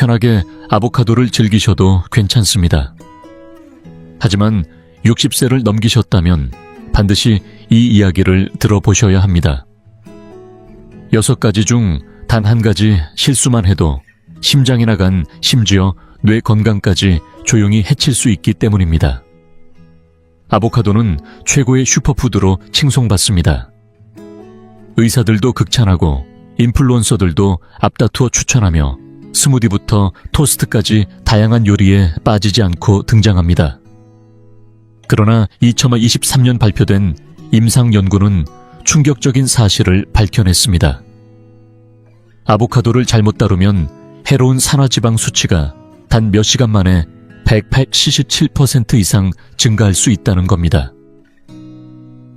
편하게 아보카도를 즐기셔도 괜찮습니다. 하지만 60세를 넘기셨다면 반드시 이 이야기를 들어보셔야 합니다. 6가지 중 단 한 가지 실수만 해도 심장이나 간, 심지어 뇌 건강까지 조용히 해칠 수 있기 때문입니다. 아보카도는 최고의 슈퍼푸드로 칭송받습니다. 의사들도 극찬하고 인플루언서들도 앞다투어 추천하며 스무디부터 토스트까지 다양한 요리에 빠지지 않고 등장합니다. 그러나 2023년 발표된 임상연구는 충격적인 사실을 밝혀냈습니다. 아보카도를 잘못 다루면 해로운 산화지방 수치가 단 몇 시간 만에 177% 이상 증가할 수 있다는 겁니다.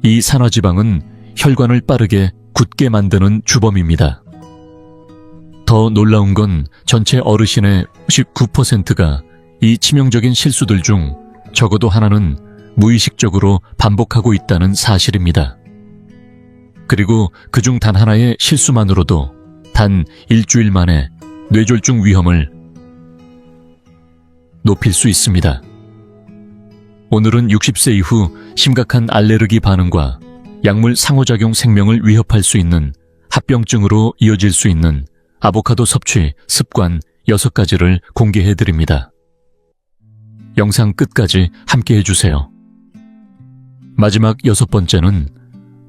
이 산화지방은 혈관을 빠르게 굳게 만드는 주범입니다. 더 놀라운 건 전체 어르신의 19%가 이 치명적인 실수들 중 적어도 하나는 무의식적으로 반복하고 있다는 사실입니다. 그리고 그중 단 하나의 실수만으로도 단 일주일 만에 뇌졸중 위험을 높일 수 있습니다. 오늘은 60세 이후 심각한 알레르기 반응과 약물 상호작용 생명을 위협할 수 있는 합병증으로 이어질 수 있는 아보카도 섭취 습관 6가지를 공개해드립니다. 영상 끝까지 함께 해주세요. 마지막 6번째는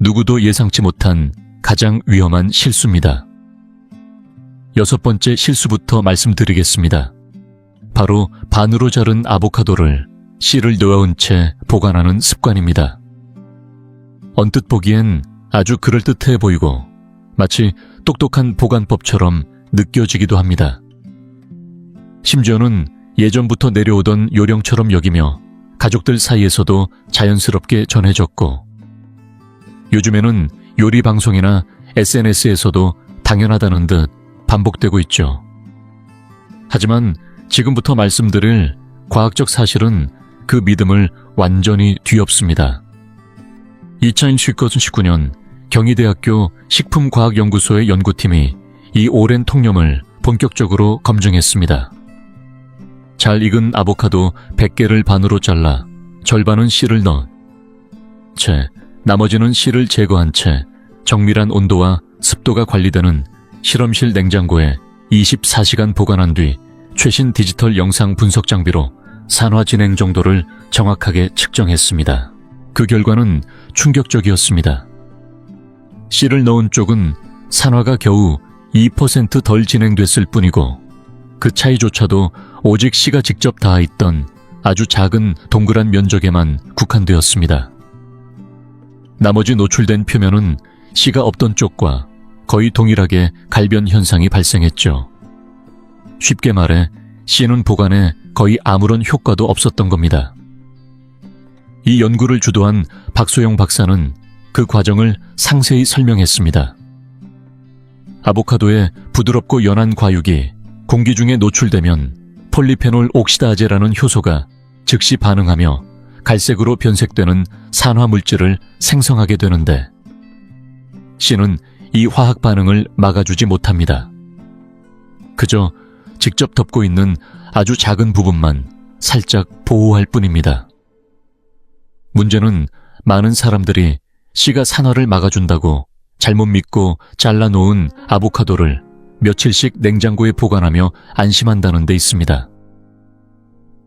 누구도 예상치 못한 가장 위험한 실수입니다. 6번째 실수부터 말씀드리겠습니다. 바로 반으로 자른 아보카도를 씨를 놓아온 채 보관하는 습관입니다. 언뜻 보기엔 아주 그럴듯해 보이고 마치 똑똑한 보관법처럼 느껴지기도 합니다. 심지어는 예전부터 내려오던 요령처럼 여기며 가족들 사이에서도 자연스럽게 전해졌고 요즘에는 요리 방송이나 SNS에서도 당연하다는 듯 반복되고 있죠. 하지만 지금부터 말씀드릴 과학적 사실은 그 믿음을 완전히 뒤엎습니다. 2019년 경희대학교 식품과학연구소의 연구팀이 이 오랜 통념을 본격적으로 검증했습니다. 잘 익은 아보카도 100개를 반으로 잘라 절반은 씨를 넣은 채 나머지는 씨를 제거한 채 정밀한 온도와 습도가 관리되는 실험실 냉장고에 24시간 보관한 뒤 최신 디지털 영상 분석 장비로 산화 진행 정도를 정확하게 측정했습니다. 그 결과는 충격적이었습니다. 씨를 넣은 쪽은 산화가 겨우 2% 덜 진행됐을 뿐이고 그 차이조차도 오직 씨가 직접 닿아있던 아주 작은 동그란 면적에만 국한되었습니다. 나머지 노출된 표면은 씨가 없던 쪽과 거의 동일하게 갈변 현상이 발생했죠. 쉽게 말해 씨는 보관에 거의 아무런 효과도 없었던 겁니다. 이 연구를 주도한 박소영 박사는 그 과정을 상세히 설명했습니다. 아보카도의 부드럽고 연한 과육이 공기 중에 노출되면 폴리페놀 옥시다제라는 효소가 즉시 반응하며 갈색으로 변색되는 산화 물질을 생성하게 되는데 씨는 이 화학 반응을 막아주지 못합니다. 그저 직접 덮고 있는 아주 작은 부분만 살짝 보호할 뿐입니다. 문제는 많은 사람들이 씨가 산화를 막아준다고 잘못 믿고 잘라놓은 아보카도를 며칠씩 냉장고에 보관하며 안심한다는 데 있습니다.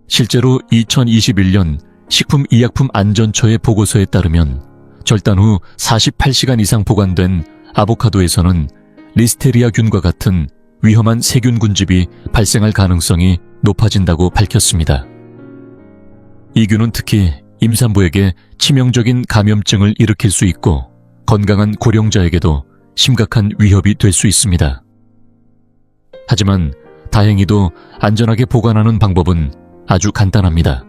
실제로 2021년 식품의약품안전처의 보고서에 따르면 절단 후 48시간 이상 보관된 아보카도에서는 리스테리아균과 같은 위험한 세균 군집이 발생할 가능성이 높아진다고 밝혔습니다. 이 균은 특히 임산부에게 치명적인 감염증을 일으킬 수 있고 건강한 고령자에게도 심각한 위협이 될 수 있습니다. 하지만 다행히도 안전하게 보관하는 방법은 아주 간단합니다.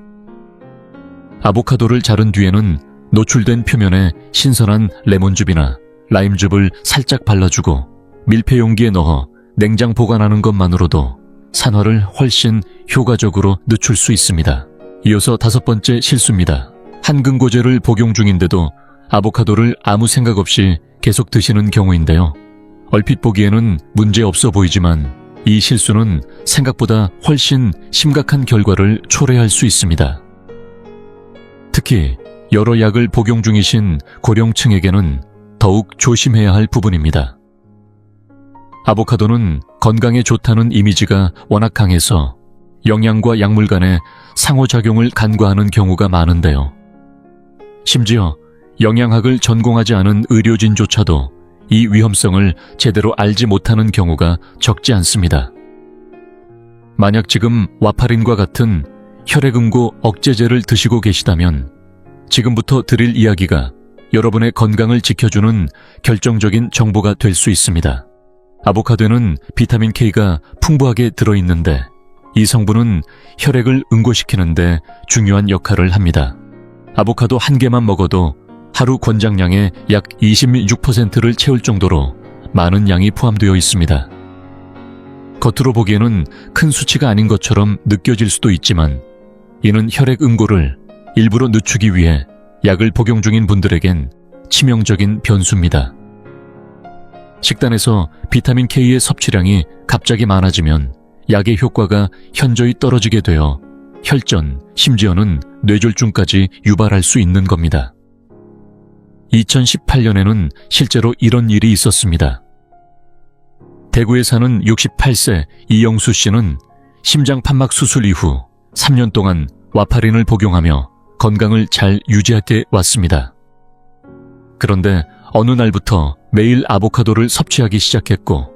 아보카도를 자른 뒤에는 노출된 표면에 신선한 레몬즙이나 라임즙을 살짝 발라주고 밀폐용기에 넣어 냉장 보관하는 것만으로도 산화를 훨씬 효과적으로 늦출 수 있습니다. 이어서 5번째 실수입니다. 한근고제를 복용 중인데도 아보카도를 아무 생각 없이 계속 드시는 경우인데요. 얼핏 보기에는 문제 없어 보이지만 이 실수는 생각보다 훨씬 심각한 결과를 초래할 수 있습니다. 특히 여러 약을 복용 중이신 고령층에게는 더욱 조심해야 할 부분입니다. 아보카도는 건강에 좋다는 이미지가 워낙 강해서 영양과 약물 간의 상호작용을 간과하는 경우가 많은데요. 심지어 영양학을 전공하지 않은 의료진조차도 이 위험성을 제대로 알지 못하는 경우가 적지 않습니다. 만약 지금 와파린과 같은 혈액응고 억제제를 드시고 계시다면 지금부터 드릴 이야기가 여러분의 건강을 지켜주는 결정적인 정보가 될 수 있습니다. 아보카도에는 비타민 K가 풍부하게 들어있는데 이 성분은 혈액을 응고시키는데 중요한 역할을 합니다. 아보카도 한 개만 먹어도 하루 권장량의 약 26%를 채울 정도로 많은 양이 포함되어 있습니다. 겉으로 보기에는 큰 수치가 아닌 것처럼 느껴질 수도 있지만 이는 혈액 응고를 일부러 늦추기 위해 약을 복용 중인 분들에겐 치명적인 변수입니다. 식단에서 비타민 K의 섭취량이 갑자기 많아지면 약의 효과가 현저히 떨어지게 되어 혈전, 심지어는 뇌졸중까지 유발할 수 있는 겁니다. 2018년에는 실제로 이런 일이 있었습니다. 대구에 사는 68세 이영수 씨는 심장 판막 수술 이후 3년 동안 와파린을 복용하며 건강을 잘 유지해 왔습니다. 그런데 어느 날부터 매일 아보카도를 섭취하기 시작했고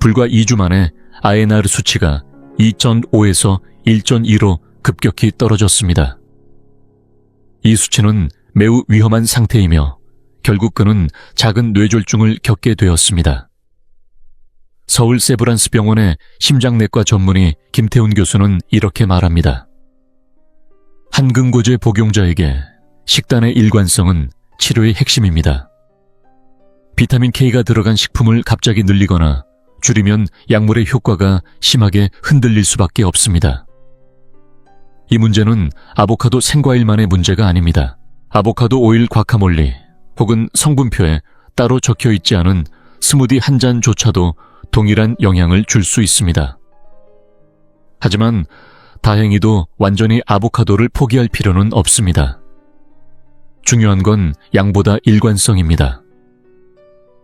불과 2주 만에 INR 수치가 2.5에서 1.2로 급격히 떨어졌습니다. 이 수치는 매우 위험한 상태이며 결국 그는 작은 뇌졸중을 겪게 되었습니다. 서울 세브란스 병원의 심장내과 전문의 김태훈 교수는 이렇게 말합니다. 한근고제 복용자에게 식단의 일관성은 치료의 핵심입니다. 비타민 K가 들어간 식품을 갑자기 늘리거나 줄이면 약물의 효과가 심하게 흔들릴 수밖에 없습니다. 이 문제는 아보카도 생과일만의 문제가 아닙니다. 아보카도 오일 과카몰리 혹은 성분표에 따로 적혀 있지 않은 스무디 한 잔조차도 동일한 영향을 줄 수 있습니다. 하지만 다행히도 완전히 아보카도를 포기할 필요는 없습니다. 중요한 건 양보다 일관성입니다.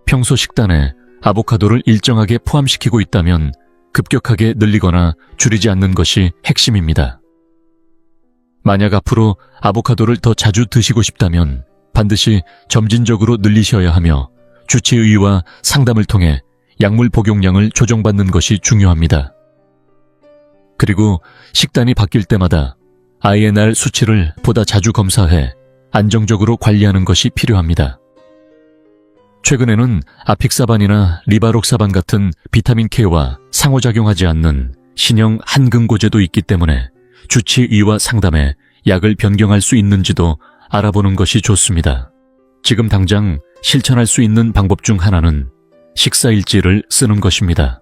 평소 식단에 아보카도를 일정하게 포함시키고 있다면 급격하게 늘리거나 줄이지 않는 것이 핵심입니다. 만약 앞으로 아보카도를 더 자주 드시고 싶다면 반드시 점진적으로 늘리셔야 하며 주치의와 상담을 통해 약물 복용량을 조정받는 것이 중요합니다. 그리고 식단이 바뀔 때마다 INR 수치를 보다 자주 검사해 안정적으로 관리하는 것이 필요합니다. 최근에는 아픽사반이나 리바록사반 같은 비타민 K와 상호작용하지 않는 신형 한근고제도 있기 때문에 주치의와 상담해 약을 변경할 수 있는지도 알아보는 것이 좋습니다. 지금 당장 실천할 수 있는 방법 중 하나는 식사일지를 쓰는 것입니다.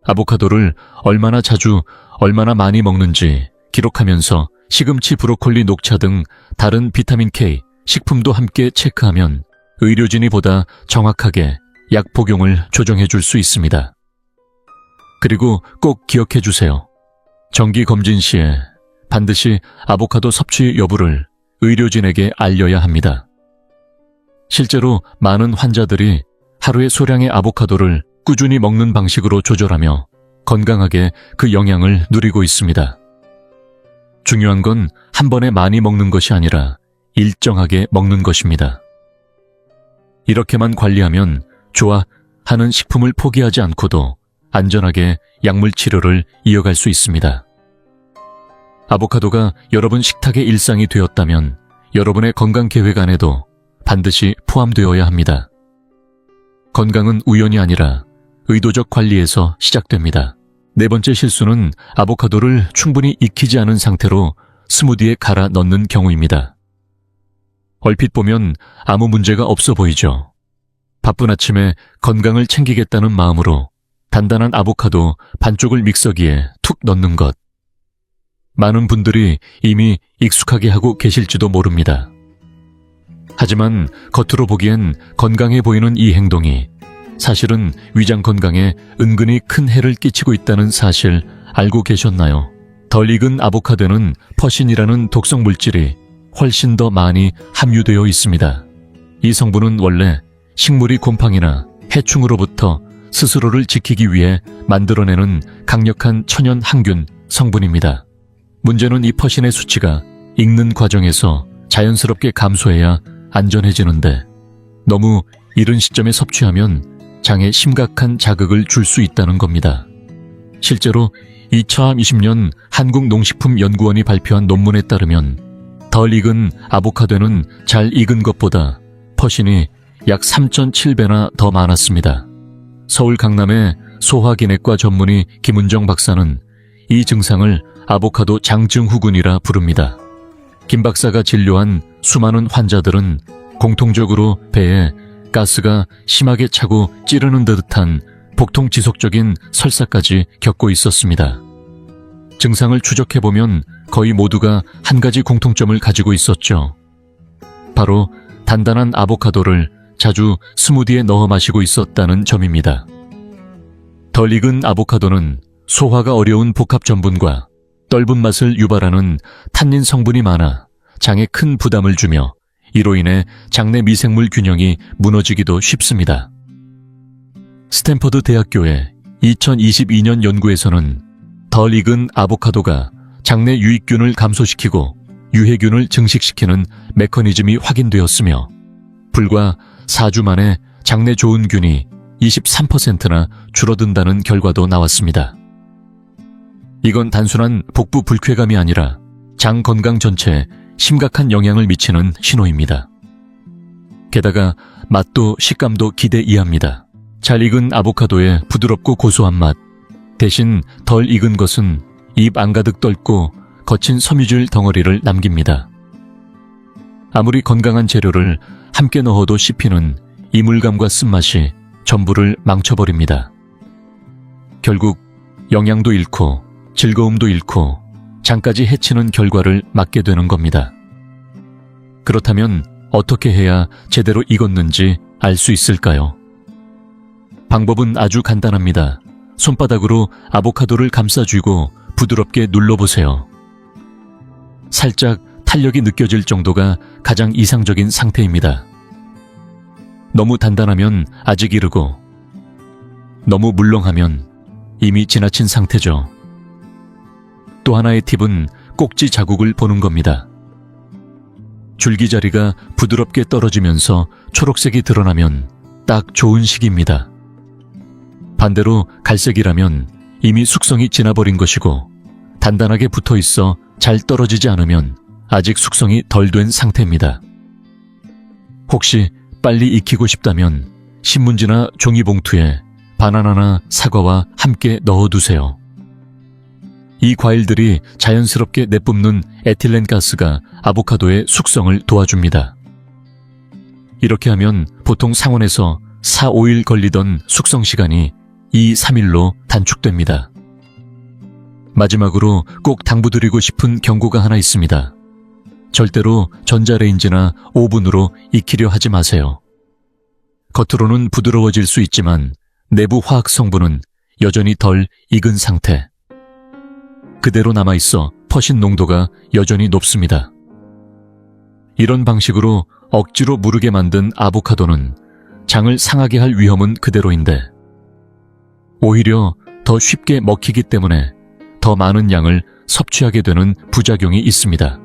아보카도를 얼마나 자주, 얼마나 많이 먹는지 기록하면서 시금치, 브로콜리, 녹차 등 다른 비타민 K 식품도 함께 체크하면 의료진이 보다 정확하게 약 복용을 조정해 줄 수 있습니다. 그리고 꼭 기억해 주세요. 정기 검진 시에 반드시 아보카도 섭취 여부를 의료진에게 알려야 합니다. 실제로 많은 환자들이 하루의 소량의 아보카도를 꾸준히 먹는 방식으로 조절하며 건강하게 그 영향을 누리고 있습니다. 중요한 건 한 번에 많이 먹는 것이 아니라 일정하게 먹는 것입니다. 이렇게만 관리하면 좋아 하는 식품을 포기하지 않고도 안전하게 약물 치료를 이어갈 수 있습니다. 아보카도가 여러분 식탁의 일상이 되었다면 여러분의 건강 계획 안에도 반드시 포함되어야 합니다. 건강은 우연이 아니라 의도적 관리에서 시작됩니다. 네 번째 실수는 아보카도를 충분히 익히지 않은 상태로 스무디에 갈아 넣는 경우입니다. 얼핏 보면 아무 문제가 없어 보이죠. 바쁜 아침에 건강을 챙기겠다는 마음으로 단단한 아보카도 반쪽을 믹서기에 툭 넣는 것. 많은 분들이 이미 익숙하게 하고 계실지도 모릅니다. 하지만 겉으로 보기엔 건강해 보이는 이 행동이 사실은 위장 건강에 은근히 큰 해를 끼치고 있다는 사실 알고 계셨나요? 덜 익은 아보카도는 퍼신이라는 독성 물질이 훨씬 더 많이 함유되어 있습니다. 이 성분은 원래 식물이 곰팡이나 해충으로부터 스스로를 지키기 위해 만들어내는 강력한 천연 항균 성분입니다. 문제는 이 퍼신의 수치가 익는 과정에서 자연스럽게 감소해야 안전해지는데 너무 이른 시점에 섭취하면 장에 심각한 자극을 줄 수 있다는 겁니다. 실제로 2020년 한국농식품연구원이 발표한 논문에 따르면 덜 익은 아보카도는 잘 익은 것보다 퍼신이 약 3.7배나 더 많았습니다. 서울 강남의 소화기내과 전문의 김은정 박사는 이 증상을 아보카도 장증후군이라 부릅니다. 김 박사가 진료한 수많은 환자들은 공통적으로 배에 가스가 심하게 차고 찌르는 듯한 복통 지속적인 설사까지 겪고 있었습니다. 증상을 추적해보면 거의 모두가 한 가지 공통점을 가지고 있었죠. 바로 단단한 아보카도를 자주 스무디에 넣어 마시고 있었다는 점입니다. 덜 익은 아보카도는 소화가 어려운 복합 전분과 떫은 맛을 유발하는 탄닌 성분이 많아 장에 큰 부담을 주며 이로 인해 장내 미생물 균형이 무너지기도 쉽습니다. 스탠퍼드 대학교의 2022년 연구에서는 덜 익은 아보카도가 장내 유익균을 감소시키고 유해균을 증식시키는 메커니즘이 확인되었으며 불과 4주 만에 장내 좋은 균이 23%나 줄어든다는 결과도 나왔습니다. 이건 단순한 복부 불쾌감이 아니라 장 건강 전체에 심각한 영향을 미치는 신호입니다. 게다가 맛도 식감도 기대 이하입니다. 잘 익은 아보카도의 부드럽고 고소한 맛, 대신 덜 익은 것은 입 안가득 떫고 거친 섬유질 덩어리를 남깁니다. 아무리 건강한 재료를 함께 넣어도 씹히는 이물감과 쓴맛이 전부를 망쳐버립니다. 결국 영양도 잃고 즐거움도 잃고 장까지 해치는 결과를 맞게 되는 겁니다. 그렇다면 어떻게 해야 제대로 익었는지 알 수 있을까요? 방법은 아주 간단합니다. 손바닥으로 아보카도를 감싸쥐고 부드럽게 눌러보세요. 살짝 탄력이 느껴질 정도가 가장 이상적인 상태입니다. 너무 단단하면 아직 이르고 너무 물렁하면 이미 지나친 상태죠. 또 하나의 팁은 꼭지 자국을 보는 겁니다. 줄기 자리가 부드럽게 떨어지면서 초록색이 드러나면 딱 좋은 시기입니다. 반대로 갈색이라면 이미 숙성이 지나버린 것이고 단단하게 붙어 있어 잘 떨어지지 않으면 아직 숙성이 덜 된 상태입니다. 혹시 빨리 익히고 싶다면 신문지나 종이봉투에 바나나나 사과와 함께 넣어두세요. 이 과일들이 자연스럽게 내뿜는 에틸렌 가스가 아보카도의 숙성을 도와줍니다. 이렇게 하면 보통 상온에서 4, 5일 걸리던 숙성 시간이 2, 3일로 단축됩니다. 마지막으로 꼭 당부드리고 싶은 경고가 하나 있습니다. 절대로 전자레인지나 오븐으로 익히려 하지 마세요. 겉으로는 부드러워질 수 있지만 내부 화학 성분은 여전히 덜 익은 상태. 그대로 남아있어 퍼신 농도가 여전히 높습니다. 이런 방식으로 억지로 무르게 만든 아보카도는 장을 상하게 할 위험은 그대로인데 오히려 더 쉽게 먹히기 때문에 더 많은 양을 섭취하게 되는 부작용이 있습니다.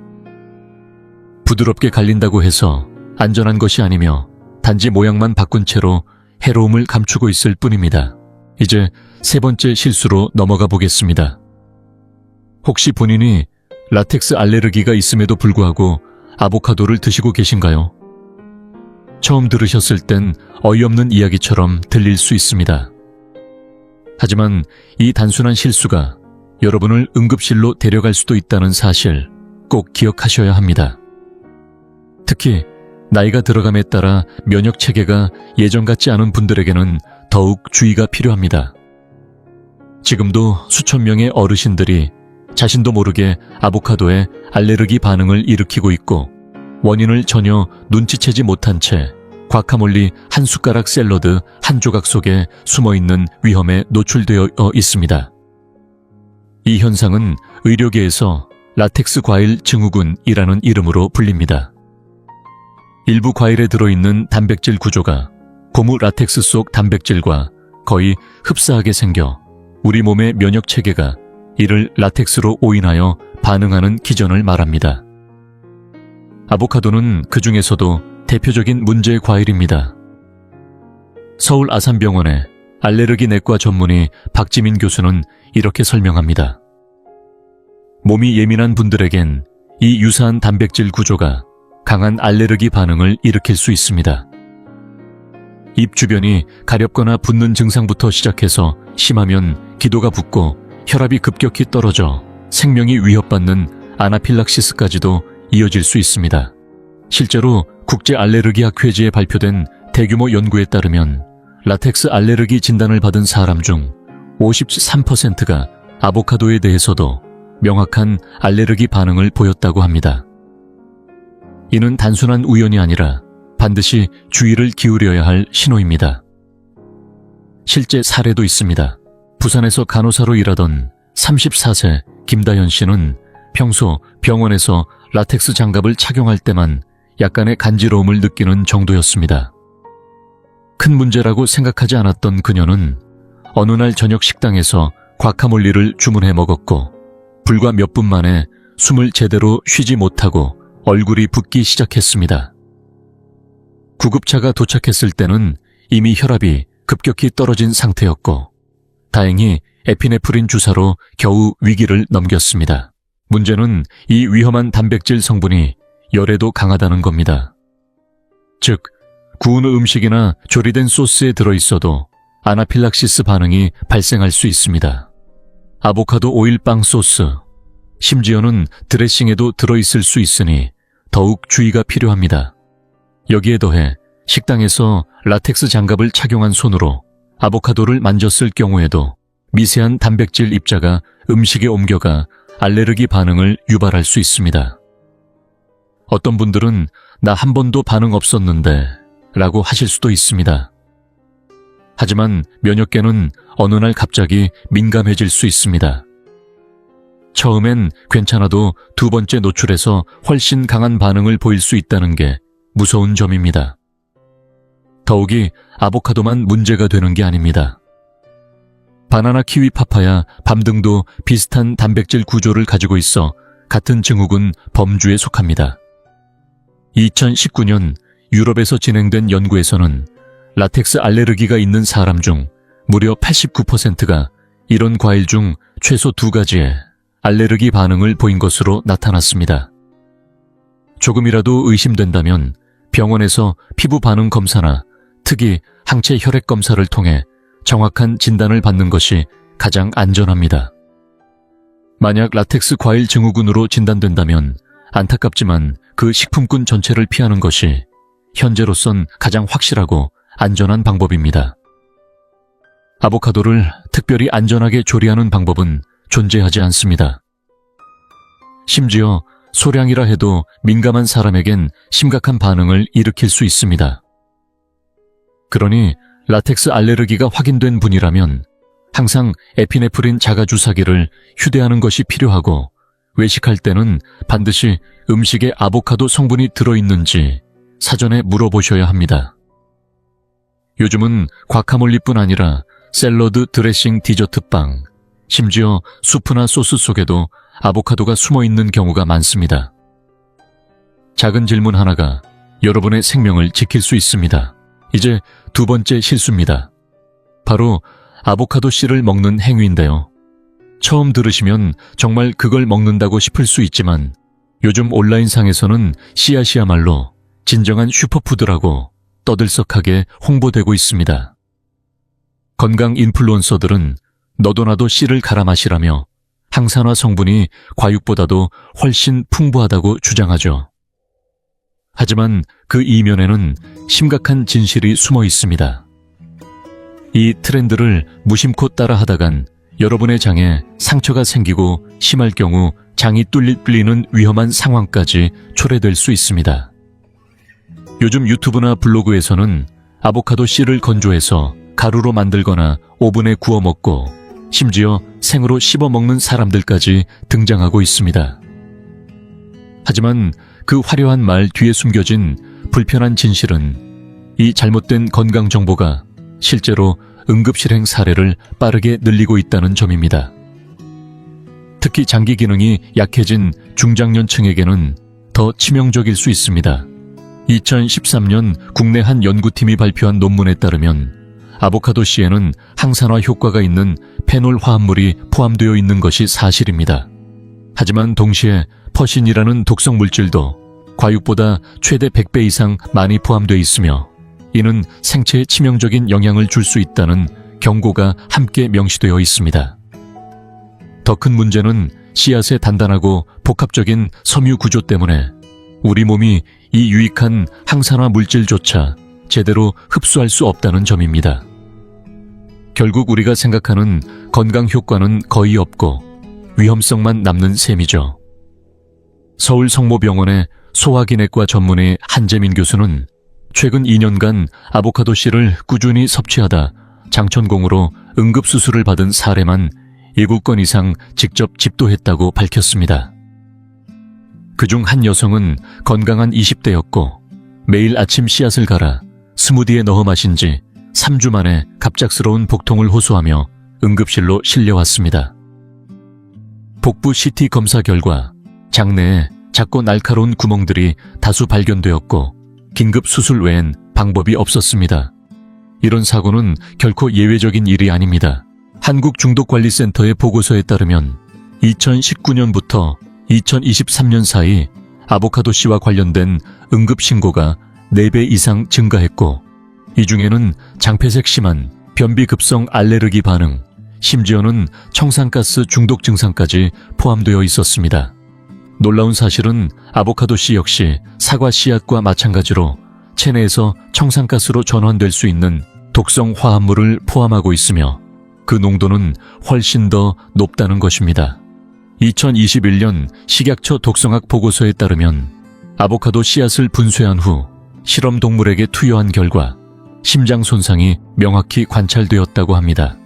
부드럽게 갈린다고 해서 안전한 것이 아니며 단지 모양만 바꾼 채로 해로움을 감추고 있을 뿐입니다. 이제 세 번째 실수로 넘어가 보겠습니다. 혹시 본인이 라텍스 알레르기가 있음에도 불구하고 아보카도를 드시고 계신가요? 처음 들으셨을 땐 어이없는 이야기처럼 들릴 수 있습니다. 하지만 이 단순한 실수가 여러분을 응급실로 데려갈 수도 있다는 사실 꼭 기억하셔야 합니다. 특히 나이가 들어감에 따라 면역 체계가 예전 같지 않은 분들에게는 더욱 주의가 필요합니다. 지금도 수천 명의 어르신들이 자신도 모르게 아보카도에 알레르기 반응을 일으키고 있고 원인을 전혀 눈치채지 못한 채 과카몰리 한 숟가락 샐러드 한 조각 속에 숨어있는 위험에 노출되어 있습니다. 이 현상은 의료계에서 라텍스 과일 증후군이라는 이름으로 불립니다. 일부 과일에 들어있는 단백질 구조가 고무 라텍스 속 단백질과 거의 흡사하게 생겨 우리 몸의 면역 체계가 이를 라텍스로 오인하여 반응하는 기전을 말합니다. 아보카도는 그 중에서도 대표적인 문제의 과일입니다. 서울 아산병원의 알레르기 내과 전문의 박지민 교수는 이렇게 설명합니다. 몸이 예민한 분들에겐 이 유사한 단백질 구조가 강한 알레르기 반응을 일으킬 수 있습니다. 입 주변이 가렵거나 붓는 증상부터 시작해서 심하면 기도가 붓고 혈압이 급격히 떨어져 생명이 위협받는 아나필락시스까지도 이어질 수 있습니다. 실제로 국제알레르기학회지에 발표된 대규모 연구에 따르면 라텍스 알레르기 진단을 받은 사람 중 53%가 아보카도에 대해서도 명확한 알레르기 반응을 보였다고 합니다. 이는 단순한 우연이 아니라 반드시 주의를 기울여야 할 신호입니다. 실제 사례도 있습니다. 부산에서 간호사로 일하던 34세 김다현 씨는 평소 병원에서 라텍스 장갑을 착용할 때만 약간의 간지러움을 느끼는 정도였습니다. 큰 문제라고 생각하지 않았던 그녀는 어느 날 저녁 식당에서 과카몰리를 주문해 먹었고 불과 몇 분 만에 숨을 제대로 쉬지 못하고 얼굴이 붓기 시작했습니다. 구급차가 도착했을 때는 이미 혈압이 급격히 떨어진 상태였고 다행히 에피네프린 주사로 겨우 위기를 넘겼습니다. 문제는 이 위험한 단백질 성분이 열에도 강하다는 겁니다. 즉, 구운 음식이나 조리된 소스에 들어있어도 아나필락시스 반응이 발생할 수 있습니다. 아보카도 오일 빵 소스, 심지어는 드레싱에도 들어있을 수 있으니 더욱 주의가 필요합니다. 여기에 더해 식당에서 라텍스 장갑을 착용한 손으로 아보카도를 만졌을 경우에도 미세한 단백질 입자가 음식에 옮겨가 알레르기 반응을 유발할 수 있습니다. 어떤 분들은 나 한 번도 반응 없었는데 라고 하실 수도 있습니다. 하지만 면역계는 어느 날 갑자기 민감해질 수 있습니다. 처음엔 괜찮아도 두 번째 노출에서 훨씬 강한 반응을 보일 수 있다는 게 무서운 점입니다. 더욱이 아보카도만 문제가 되는 게 아닙니다. 바나나, 키위, 파파야, 밤 등도 비슷한 단백질 구조를 가지고 있어 같은 증후군 범주에 속합니다. 2019년 유럽에서 진행된 연구에서는 라텍스 알레르기가 있는 사람 중 무려 89%가 이런 과일 중 최소 2가지에 알레르기 반응을 보인 것으로 나타났습니다. 조금이라도 의심된다면 병원에서 피부 반응 검사나 특이 항체 혈액 검사를 통해 정확한 진단을 받는 것이 가장 안전합니다. 만약 라텍스 과일 증후군으로 진단된다면 안타깝지만 그 식품군 전체를 피하는 것이 현재로선 가장 확실하고 안전한 방법입니다. 아보카도를 특별히 안전하게 조리하는 방법은 존재하지 않습니다. 심지어 소량이라 해도 민감한 사람에겐 심각한 반응을 일으킬 수 있습니다. 그러니 라텍스 알레르기가 확인된 분이라면 항상 에피네프린 자가주사기를 휴대하는 것이 필요하고 외식할 때는 반드시 음식에 아보카도 성분이 들어있는지 사전에 물어보셔야 합니다. 요즘은 과카몰리뿐 아니라 샐러드, 드레싱, 디저트 빵, 심지어 수프나 소스 속에도 아보카도가 숨어있는 경우가 많습니다. 작은 질문 하나가 여러분의 생명을 지킬 수 있습니다. 이제 두 번째 실수입니다. 바로 아보카도 씨를 먹는 행위인데요. 처음 들으시면 정말 그걸 먹는다고 싶을 수 있지만 요즘 온라인상에서는 씨앗이야말로 진정한 슈퍼푸드라고 떠들썩하게 홍보되고 있습니다. 건강 인플루언서들은 너도 나도 씨를 갈아 마시라며 항산화 성분이 과육보다도 훨씬 풍부하다고 주장하죠. 하지만 그 이면에는 심각한 진실이 숨어 있습니다. 이 트렌드를 무심코 따라하다간 여러분의 장에 상처가 생기고 심할 경우 장이 뚫리는 위험한 상황까지 초래될 수 있습니다. 요즘 유튜브나 블로그에서는 아보카도 씨를 건조해서 가루로 만들거나 오븐에 구워 먹고 심지어 생으로 씹어 먹는 사람들까지 등장하고 있습니다. 하지만 그 화려한 말 뒤에 숨겨진 불편한 진실은 이 잘못된 건강 정보가 실제로 응급실행 사례를 빠르게 늘리고 있다는 점입니다. 특히 장기 기능이 약해진 중장년층에게는 더 치명적일 수 있습니다. 2013년 국내 한 연구팀이 발표한 논문에 따르면 아보카도 씨에는 항산화 효과가 있는 페놀 화합물이 포함되어 있는 것이 사실입니다. 하지만 동시에 퍼신이라는 독성 물질도 과육보다 최대 100배 이상 많이 포함되어 있으며 이는 생체에 치명적인 영향을 줄 수 있다는 경고가 함께 명시되어 있습니다. 더 큰 문제는 씨앗의 단단하고 복합적인 섬유 구조 때문에 우리 몸이 이 유익한 항산화 물질조차 제대로 흡수할 수 없다는 점입니다. 결국 우리가 생각하는 건강 효과는 거의 없고 위험성만 남는 셈이죠. 서울 성모병원의 소화기내과 전문의 한재민 교수는 최근 2년간 아보카도 씨를 꾸준히 섭취하다 장천공으로 응급수술을 받은 사례만 7건 이상 직접 집도했다고 밝혔습니다. 그중 한 여성은 건강한 20대였고 매일 아침 씨앗을 갈아 스무디에 넣어 마신 지 3주 만에 갑작스러운 복통을 호소하며 응급실로 실려왔습니다. 복부 CT 검사 결과 장내에 작고 날카로운 구멍들이 다수 발견되었고 긴급 수술 외엔 방법이 없었습니다. 이런 사고는 결코 예외적인 일이 아닙니다. 한국중독관리센터의 보고서에 따르면 2019년부터 2023년 사이 아보카도 씨와 관련된 응급신고가 4배 이상 증가했고 이 중에는 장폐색 심한 변비급성 알레르기 반응, 심지어는 청산가스 중독 증상까지 포함되어 있었습니다. 놀라운 사실은 아보카도 씨 역시 사과 씨앗과 마찬가지로 체내에서 청산가스로 전환될 수 있는 독성 화합물을 포함하고 있으며 그 농도는 훨씬 더 높다는 것입니다. 2021년 식약처 독성학 보고서에 따르면 아보카도 씨앗을 분쇄한 후 실험 동물에게 투여한 결과 심장 손상이 명확히 관찰되었다고 합니다.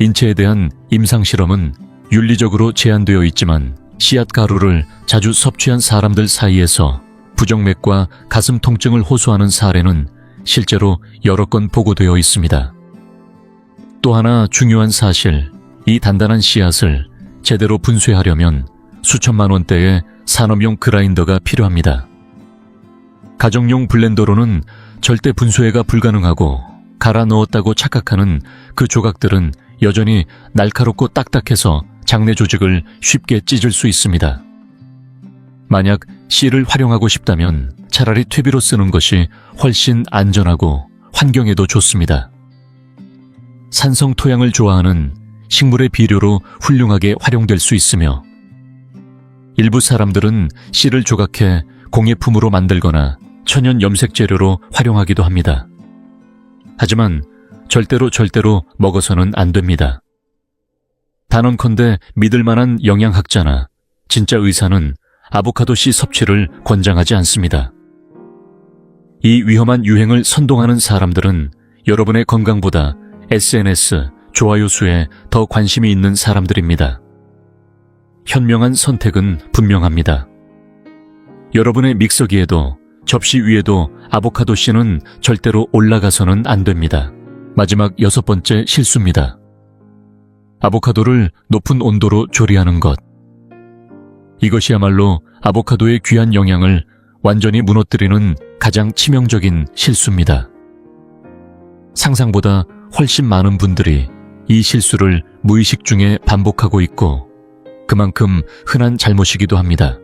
인체에 대한 임상실험은 윤리적으로 제한되어 있지만 씨앗 가루를 자주 섭취한 사람들 사이에서 부정맥과 가슴 통증을 호소하는 사례는 실제로 여러 건 보고되어 있습니다. 또 하나 중요한 사실, 이 단단한 씨앗을 제대로 분쇄하려면 수천만 원대의 산업용 그라인더가 필요합니다. 가정용 블렌더로는 절대 분쇄가 불가능하고 갈아 넣었다고 착각하는 그 조각들은 여전히 날카롭고 딱딱해서 장내 조직을 쉽게 찢을 수 있습니다. 만약 씨를 활용하고 싶다면 차라리 퇴비로 쓰는 것이 훨씬 안전하고 환경에도 좋습니다. 산성 토양을 좋아하는 식물의 비료로 훌륭하게 활용될 수 있으며 일부 사람들은 씨를 조각해 공예품으로 만들거나 천연 염색 재료로 활용하기도 합니다. 하지만 절대로 먹어서는 안 됩니다. 단언컨대 믿을 만한 영양학자나 진짜 의사는 아보카도 씨 섭취를 권장하지 않습니다. 이 위험한 유행을 선동하는 사람들은 여러분의 건강보다 SNS, 좋아요 수에 더 관심이 있는 사람들입니다. 현명한 선택은 분명합니다. 여러분의 믹서기에도 접시 위에도 아보카도 씨는 절대로 올라가서는 안 됩니다. 마지막 6번째 실수입니다. 아보카도를 높은 온도로 조리하는 것. 이것이야말로 아보카도의 귀한 영양을 완전히 무너뜨리는 가장 치명적인 실수입니다. 상상보다 훨씬 많은 분들이 이 실수를 무의식 중에 반복하고 있고 그만큼 흔한 잘못이기도 합니다.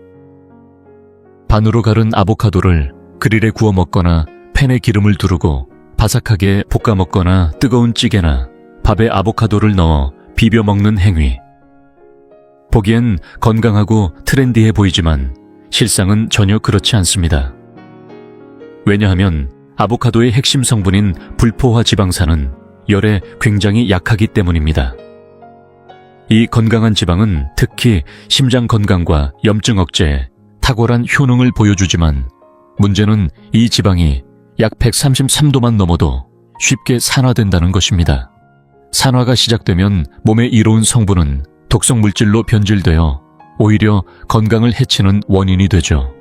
반으로 갈은 아보카도를 그릴에 구워 먹거나 팬에 기름을 두르고 바삭하게 볶아 먹거나 뜨거운 찌개나 밥에 아보카도를 넣어 비벼 먹는 행위. 보기엔 건강하고 트렌디해 보이지만 실상은 전혀 그렇지 않습니다. 왜냐하면 아보카도의 핵심 성분인 불포화 지방산은 열에 굉장히 약하기 때문입니다. 이 건강한 지방은 특히 심장 건강과 염증 억제에 탁월한 효능을 보여주지만 문제는 이 지방이 약 133도만 넘어도 쉽게 산화된다는 것입니다. 산화가 시작되면 몸에 이로운 성분은 독성 물질로 변질되어 오히려 건강을 해치는 원인이 되죠.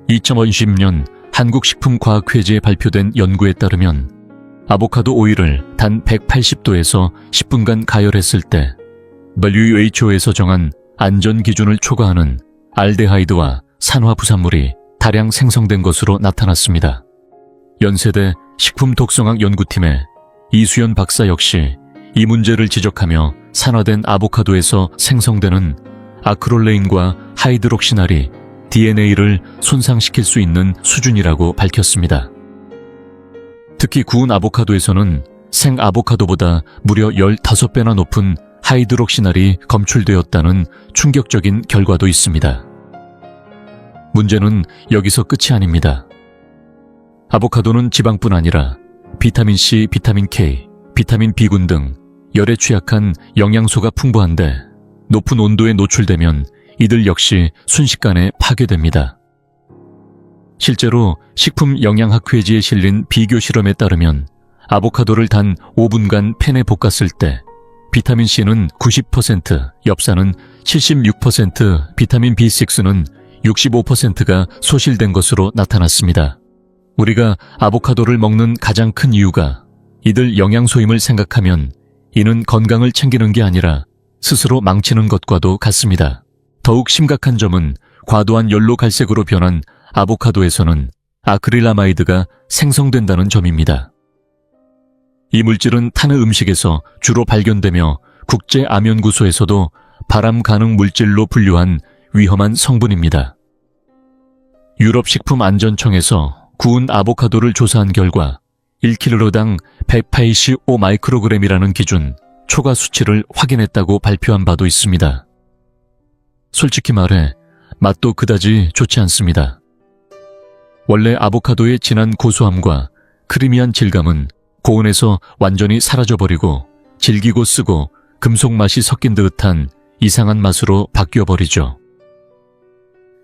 2020년 한국식품과학회지에 발표된 연구에 따르면 아보카도 오일을 단 180도에서 10분간 가열했을 때 WHO에서 정한 안전 기준을 초과하는 알데하이드와 산화 부산물이 다량 생성된 것으로 나타났습니다. 연세대 식품독성학 연구팀의 이수연 박사 역시 이 문제를 지적하며 산화된 아보카도에서 생성되는 아크롤레인과 하이드록시날이 DNA를 손상시킬 수 있는 수준이라고 밝혔습니다. 특히 구운 아보카도에서는 생 아보카도보다 무려 15배나 높은 하이드록시날이 검출되었다는 충격적인 결과도 있습니다. 문제는 여기서 끝이 아닙니다. 아보카도는 지방뿐 아니라 비타민C, 비타민 K, 비타민 B군 등 열에 취약한 영양소가 풍부한데 높은 온도에 노출되면 이들 역시 순식간에 파괴됩니다. 실제로 식품영양학회지에 실린 비교 실험에 따르면 아보카도를 단 5분간 팬에 볶았을 때 비타민C는 90%, 엽산은 76%, 비타민 B6는 65%가 소실된 것으로 나타났습니다. 우리가 아보카도를 먹는 가장 큰 이유가 이들 영양소임을 생각하면 이는 건강을 챙기는 게 아니라 스스로 망치는 것과도 같습니다. 더욱 심각한 점은 과도한 연로 갈색으로 변한 아보카도에서는 아크릴라마이드가 생성된다는 점입니다. 이 물질은 타느 음식에서 주로 발견되며 국제암연구소에서도 발암 가능 물질로 분류한 위험한 성분입니다. 유럽식품안전청에서 구운 아보카도를 조사한 결과 1kg당 185마이크로그램이라는 기준 초과 수치를 확인했다고 발표한 바도 있습니다. 솔직히 말해 맛도 그다지 좋지 않습니다. 원래 아보카도의 진한 고소함과 크리미한 질감은 고온에서 완전히 사라져버리고 질기고 쓰고 금속 맛이 섞인 듯한 이상한 맛으로 바뀌어버리죠.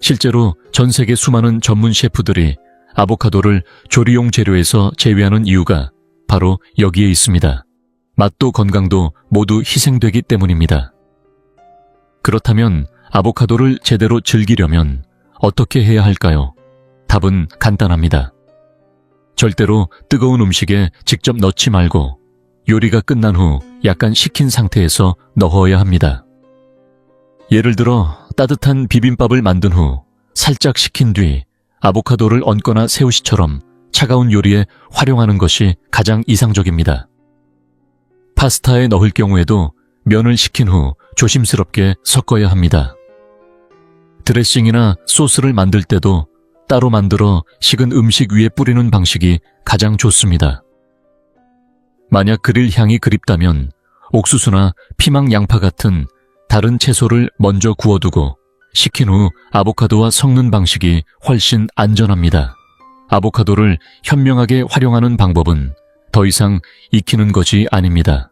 실제로 전 세계 수많은 전문 셰프들이 아보카도를 조리용 재료에서 제외하는 이유가 바로 여기에 있습니다. 맛도 건강도 모두 희생되기 때문입니다. 그렇다면 아보카도를 제대로 즐기려면 어떻게 해야 할까요? 답은 간단합니다. 절대로 뜨거운 음식에 직접 넣지 말고 요리가 끝난 후 약간 식힌 상태에서 넣어야 합니다. 예를 들어 따뜻한 비빔밥을 만든 후 살짝 식힌 뒤 아보카도를 얹거나 새우시처럼 차가운 요리에 활용하는 것이 가장 이상적입니다. 파스타에 넣을 경우에도 면을 식힌 후 조심스럽게 섞어야 합니다. 드레싱이나 소스를 만들 때도 따로 만들어 식은 음식 위에 뿌리는 방식이 가장 좋습니다. 만약 그릴 향이 그립다면 옥수수나 피망 양파 같은 다른 채소를 먼저 구워두고 식힌 후 아보카도와 섞는 방식이 훨씬 안전합니다. 아보카도를 현명하게 활용하는 방법은 더 이상 익히는 것이 아닙니다.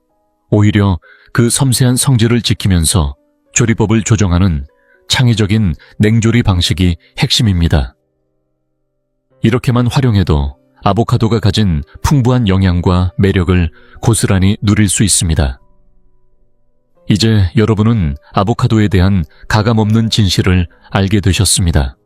오히려 그 섬세한 성질을 지키면서 조리법을 조정하는 창의적인 냉조리 방식이 핵심입니다. 이렇게만 활용해도 아보카도가 가진 풍부한 영양과 매력을 고스란히 누릴 수 있습니다. 이제 여러분은 아보카도에 대한 가감없는 진실을 알게 되셨습니다.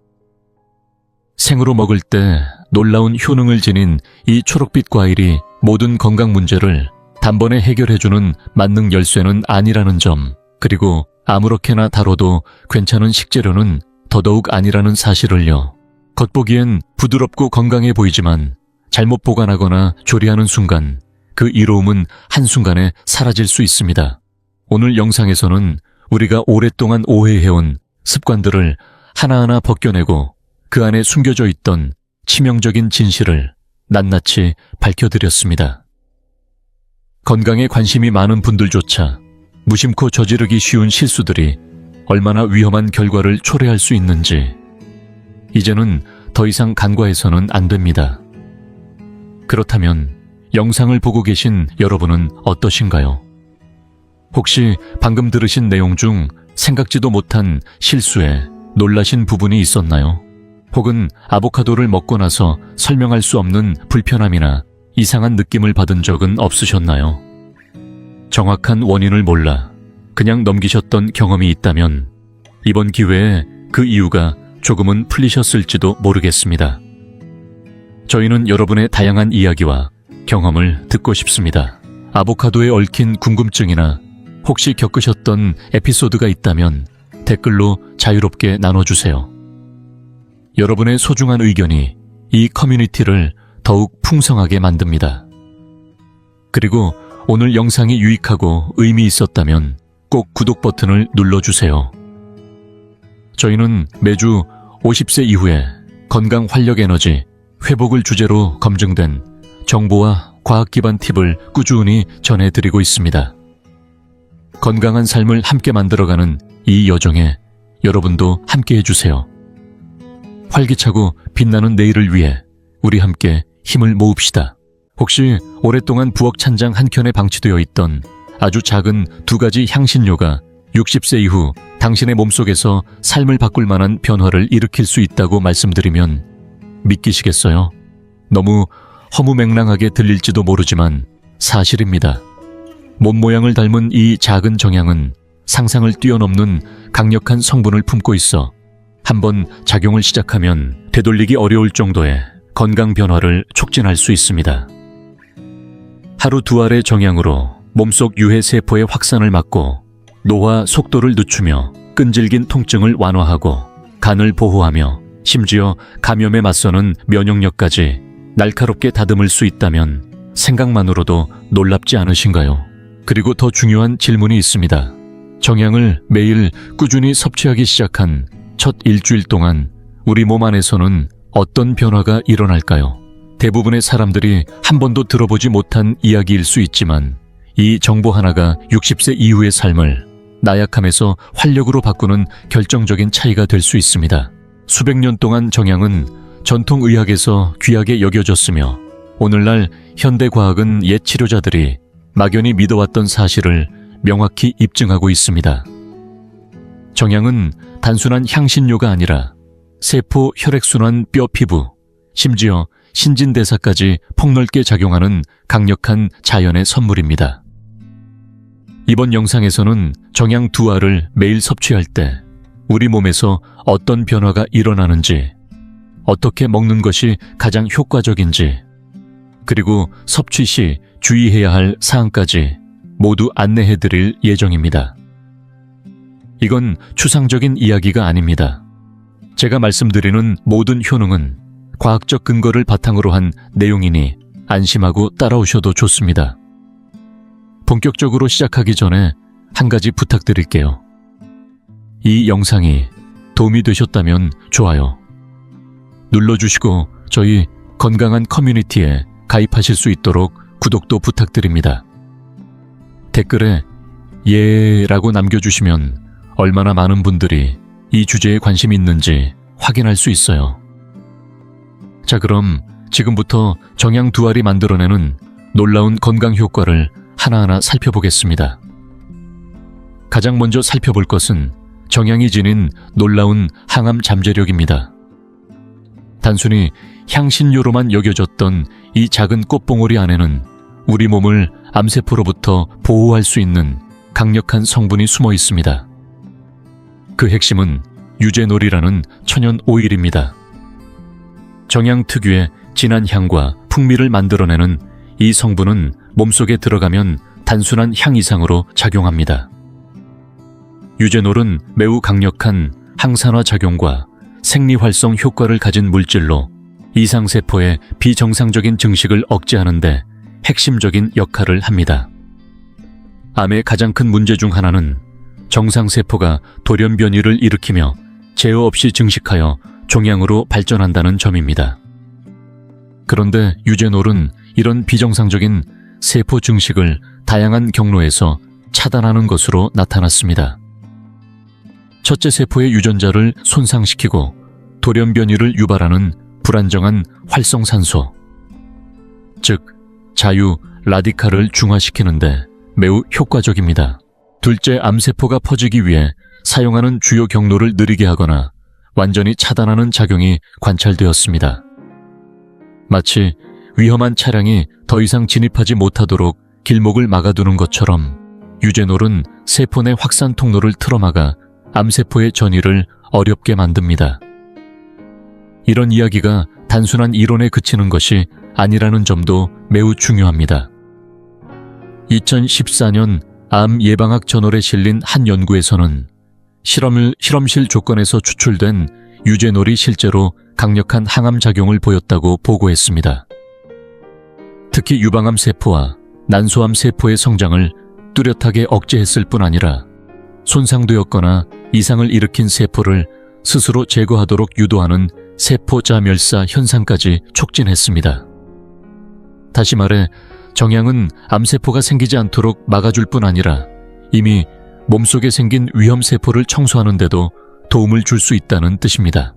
생으로 먹을 때 놀라운 효능을 지닌 이 초록빛 과일이 모든 건강 문제를 단번에 해결해주는 만능 열쇠는 아니라는 점, 그리고 아무렇게나 다뤄도 괜찮은 식재료는 더더욱 아니라는 사실을요. 겉보기엔 부드럽고 건강해 보이지만 잘못 보관하거나 조리하는 순간 그 이로움은 한순간에 사라질 수 있습니다. 오늘 영상에서는 우리가 오랫동안 오해해온 습관들을 하나하나 벗겨내고 그 안에 숨겨져 있던 치명적인 진실을 낱낱이 밝혀드렸습니다. 건강에 관심이 많은 분들조차 무심코 저지르기 쉬운 실수들이 얼마나 위험한 결과를 초래할 수 있는지 이제는 더 이상 간과해서는 안 됩니다. 그렇다면 영상을 보고 계신 여러분은 어떠신가요? 혹시 방금 들으신 내용 중 생각지도 못한 실수에 놀라신 부분이 있었나요? 혹은 아보카도를 먹고 나서 설명할 수 없는 불편함이나 이상한 느낌을 받은 적은 없으셨나요? 정확한 원인을 몰라 그냥 넘기셨던 경험이 있다면 이번 기회에 그 이유가 조금은 풀리셨을지도 모르겠습니다. 저희는 여러분의 다양한 이야기와 경험을 듣고 싶습니다. 아보카도에 얽힌 궁금증이나 혹시 겪으셨던 에피소드가 있다면 댓글로 자유롭게 나눠주세요. 여러분의 소중한 의견이 이 커뮤니티를 더욱 풍성하게 만듭니다. 그리고 오늘 영상이 유익하고 의미 있었다면 꼭 구독 버튼을 눌러주세요. 저희는 매주 50세 이후에 건강 활력 에너지 회복을 주제로 검증된 정보와 과학 기반 팁을 꾸준히 전해드리고 있습니다. 건강한 삶을 함께 만들어가는 이 여정에 여러분도 함께 해주세요. 활기차고 빛나는 내일을 위해 우리 함께 힘을 모읍시다. 혹시 오랫동안 부엌 찬장 한켠에 방치되어 있던 아주 작은 2가지 향신료가 60세 이후 당신의 몸속에서 삶을 바꿀 만한 변화를 일으킬 수 있다고 말씀드리면 믿기시겠어요? 너무 허무맹랑하게 들릴지도 모르지만 사실입니다. 몸 모양을 닮은 이 작은 정향은 상상을 뛰어넘는 강력한 성분을 품고 있어 한번 작용을 시작하면 되돌리기 어려울 정도의 건강 변화를 촉진할 수 있습니다. 하루 2알의 정향으로 몸속 유해 세포의 확산을 막고 노화 속도를 늦추며 끈질긴 통증을 완화하고 간을 보호하며 심지어 감염에 맞서는 면역력까지 날카롭게 다듬을 수 있다면 생각만으로도 놀랍지 않으신가요? 그리고 더 중요한 질문이 있습니다. 정향을 매일 꾸준히 섭취하기 시작한 첫 일주일 동안 우리 몸 안에서는 어떤 변화가 일어날까요? 대부분의 사람들이 한 번도 들어보지 못한 이야기일 수 있지만 이 정보 하나가 60세 이후의 삶을 나약함에서 활력으로 바꾸는 결정적인 차이가 될 수 있습니다. 수백 년 동안 정향은 전통의학에서 귀하게 여겨졌으며 오늘날 현대과학은 옛 치료자들이 막연히 믿어왔던 사실을 명확히 입증하고 있습니다. 정향은 단순한 향신료가 아니라 세포, 혈액순환, 뼈, 피부, 심지어 신진대사까지 폭넓게 작용하는 강력한 자연의 선물입니다. 이번 영상에서는 정향 2알을 매일 섭취할 때 우리 몸에서 어떤 변화가 일어나는지, 어떻게 먹는 것이 가장 효과적인지, 그리고 섭취 시 주의해야 할 사항까지 모두 안내해드릴 예정입니다. 이건 추상적인 이야기가 아닙니다. 제가 말씀드리는 모든 효능은 과학적 근거를 바탕으로 한 내용이니 안심하고 따라오셔도 좋습니다. 본격적으로 시작하기 전에 한 가지 부탁드릴게요. 이 영상이 도움이 되셨다면 좋아요 눌러주시고 저희 건강한 커뮤니티에 가입하실 수 있도록 구독도 부탁드립니다. 댓글에 예라고 남겨주시면 얼마나 많은 분들이 이 주제에 관심이 있는지 확인할 수 있어요. 자, 그럼 지금부터 정향 2알이 만들어내는 놀라운 건강 효과를 하나하나 살펴보겠습니다. 가장 먼저 살펴볼 것은 정향이 지닌 놀라운 항암 잠재력입니다. 단순히 향신료로만 여겨졌던 이 작은 꽃봉오리 안에는 우리 몸을 암세포로부터 보호할 수 있는 강력한 성분이 숨어 있습니다. 그 핵심은 유제놀이라는 천연 오일입니다. 정향 특유의 진한 향과 풍미를 만들어내는 이 성분은 몸속에 들어가면 단순한 향 이상으로 작용합니다. 유제놀은 매우 강력한 항산화 작용과 생리활성 효과를 가진 물질로 이상세포의 비정상적인 증식을 억제하는 데 핵심적인 역할을 합니다. 암의 가장 큰 문제 중 하나는 정상세포가 돌연변이를 일으키며 제어 없이 증식하여 종양으로 발전한다는 점입니다. 그런데 유제놀은 이런 비정상적인 세포 증식을 다양한 경로에서 차단하는 것으로 나타났습니다. 첫째 세포의 유전자를 손상시키고 돌연변이를 유발하는 불안정한 활성산소, 즉 자유 라디칼을 중화시키는데 매우 효과적입니다. 둘째, 암세포가 퍼지기 위해 사용하는 주요 경로를 느리게 하거나 완전히 차단하는 작용이 관찰되었습니다. 마치 위험한 차량이 더 이상 진입하지 못하도록 길목을 막아두는 것처럼 유제놀은 세포 내 확산 통로를 틀어막아 암세포의 전이를 어렵게 만듭니다. 이런 이야기가 단순한 이론에 그치는 것이 아니라는 점도 매우 중요합니다. 2014년 암 예방학 저널에 실린 한 연구에서는 실험실 조건에서 추출된 유제놀이 실제로 강력한 항암 작용을 보였다고 보고했습니다. 특히 유방암 세포와 난소암 세포의 성장을 뚜렷하게 억제했을 뿐 아니라 손상되었거나 이상을 일으킨 세포를 스스로 제거하도록 유도하는 세포자멸사 현상까지 촉진했습니다. 다시 말해 정향은 암세포가 생기지 않도록 막아줄 뿐 아니라 이미 몸속에 생긴 위험세포를 청소하는 데도 도움을 줄 수 있다는 뜻입니다.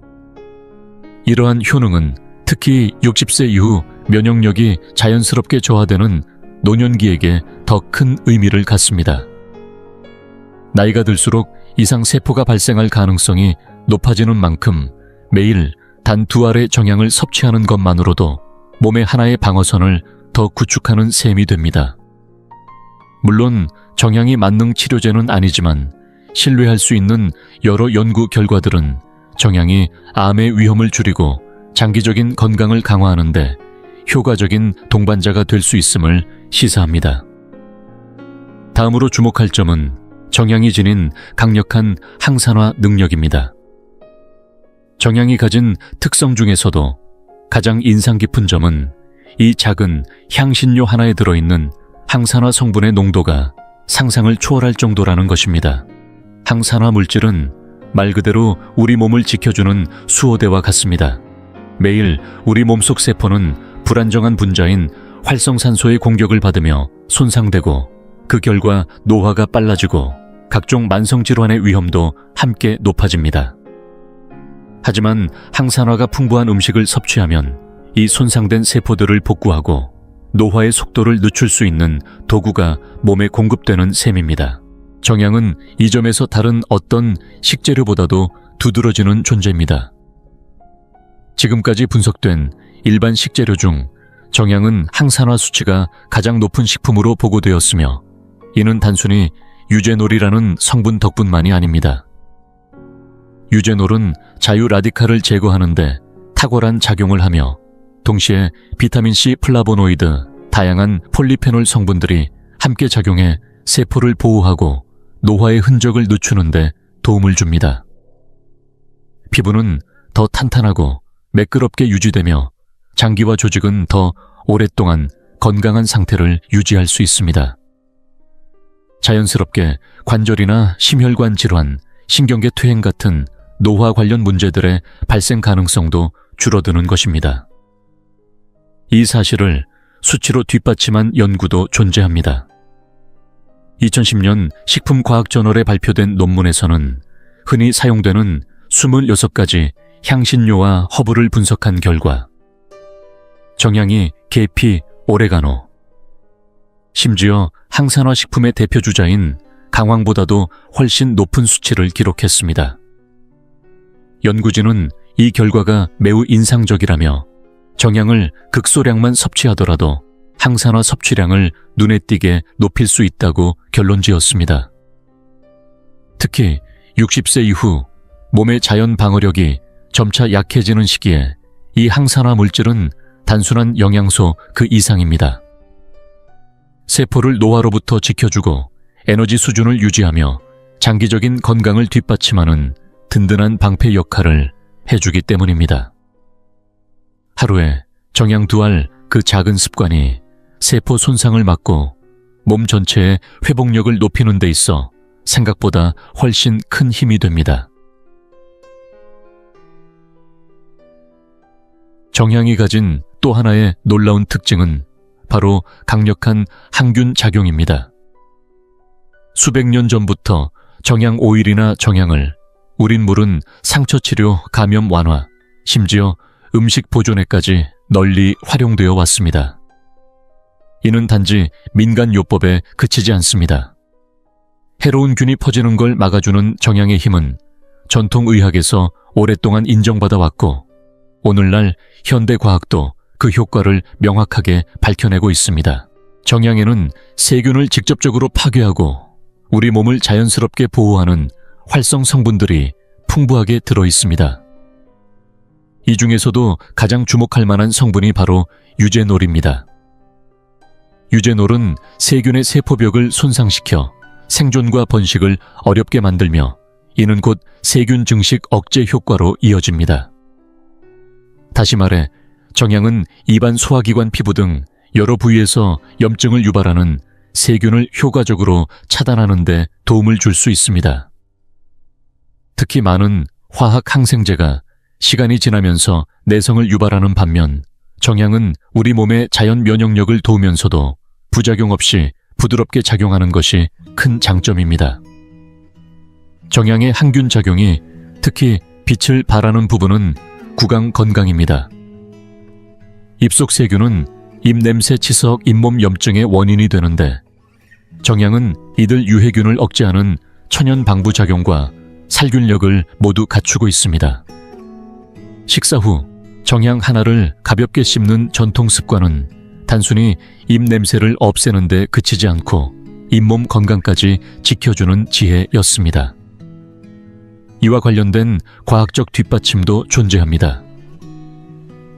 이러한 효능은 특히 60세 이후 면역력이 자연스럽게 저하되는 노년기에게 더 큰 의미를 갖습니다. 나이가 들수록 이상 세포가 발생할 가능성이 높아지는 만큼 매일 단 2알의 정향을 섭취하는 것만으로도 몸의 하나의 방어선을 더 구축하는 셈이 됩니다. 물론 정향이 만능 치료제는 아니지만 신뢰할 수 있는 여러 연구 결과들은 정향이 암의 위험을 줄이고 장기적인 건강을 강화하는 데 효과적인 동반자가 될 수 있음을 시사합니다. 다음으로 주목할 점은 정향이 지닌 강력한 항산화 능력입니다. 정향이 가진 특성 중에서도 가장 인상 깊은 점은 이 작은 향신료 하나에 들어있는 항산화 성분의 농도가 상상을 초월할 정도라는 것입니다. 항산화 물질은 말 그대로 우리 몸을 지켜주는 수호대와 같습니다. 매일 우리 몸속 세포는 불안정한 분자인 활성산소의 공격을 받으며 손상되고 그 결과 노화가 빨라지고 각종 만성질환의 위험도 함께 높아집니다. 하지만 항산화가 풍부한 음식을 섭취하면 이 손상된 세포들을 복구하고 노화의 속도를 늦출 수 있는 도구가 몸에 공급되는 셈입니다. 정향은 이 점에서 다른 어떤 식재료보다도 두드러지는 존재입니다. 지금까지 분석된 일반 식재료 중 정향은 항산화 수치가 가장 높은 식품으로 보고되었으며 이는 단순히 유제놀이라는 성분 덕분만이 아닙니다. 유제놀은 자유 라디칼을 제거하는 데 탁월한 작용을 하며 동시에 비타민C 플라보노이드, 다양한 폴리페놀 성분들이 함께 작용해 세포를 보호하고 노화의 흔적을 늦추는 데 도움을 줍니다. 피부는 더 탄탄하고 매끄럽게 유지되며 장기와 조직은 더 오랫동안 건강한 상태를 유지할 수 있습니다. 자연스럽게 관절이나 심혈관 질환, 신경계 퇴행 같은 노화 관련 문제들의 발생 가능성도 줄어드는 것입니다. 이 사실을 수치로 뒷받침한 연구도 존재합니다. 2010년 식품과학저널에 발표된 논문에서는 흔히 사용되는 26가지 향신료와 허브를 분석한 결과 정향이 계피, 오레가노, 심지어 항산화 식품의 대표주자인 강황보다도 훨씬 높은 수치를 기록했습니다. 연구진은 이 결과가 매우 인상적이라며 정향을 극소량만 섭취하더라도 항산화 섭취량을 눈에 띄게 높일 수 있다고 결론지었습니다. 특히 60세 이후 몸의 자연 방어력이 점차 약해지는 시기에 이 항산화 물질은 단순한 영양소 그 이상입니다. 세포를 노화로부터 지켜주고 에너지 수준을 유지하며 장기적인 건강을 뒷받침하는 든든한 방패 역할을 해주기 때문입니다. 하루에 정향 2알 그 작은 습관이 세포 손상을 막고 몸 전체의 회복력을 높이는 데 있어 생각보다 훨씬 큰 힘이 됩니다. 정향이 가진 또 하나의 놀라운 특징은 바로 강력한 항균 작용입니다. 수백 년 전부터 정향 오일이나 정향을 우린 물은 상처 치료, 감염 완화, 심지어 음식 보존에까지 널리 활용되어 왔습니다. 이는 단지 민간요법에 그치지 않습니다. 해로운 균이 퍼지는 걸 막아주는 정향의 힘은 전통의학에서 오랫동안 인정받아 왔고 오늘날 현대과학도 그 효과를 명확하게 밝혀내고 있습니다. 정향에는 세균을 직접적으로 파괴하고 우리 몸을 자연스럽게 보호하는 활성 성분들이 풍부하게 들어 있습니다. 이 중에서도 가장 주목할 만한 성분이 바로 유제놀입니다. 유제놀은 세균의 세포벽을 손상시켜 생존과 번식을 어렵게 만들며 이는 곧 세균 증식 억제 효과로 이어집니다. 다시 말해 정향은 입안 소화기관 피부 등 여러 부위에서 염증을 유발하는 세균을 효과적으로 차단하는 데 도움을 줄 수 있습니다. 특히 많은 화학 항생제가 시간이 지나면서 내성을 유발하는 반면 정향은 우리 몸의 자연 면역력을 도우면서도 부작용 없이 부드럽게 작용하는 것이 큰 장점입니다. 정향의 항균 작용이 특히 빛을 발하는 부분은 구강 건강입니다. 입속 세균은 입냄새 치석 잇몸 염증의 원인이 되는데 정향은 이들 유해균을 억제하는 천연 방부 작용과 살균력을 모두 갖추고 있습니다. 식사 후 정향 하나를 가볍게 씹는 전통 습관은 단순히 입냄새를 없애는 데 그치지 않고 잇몸 건강까지 지켜주는 지혜였습니다. 이와 관련된 과학적 뒷받침도 존재합니다.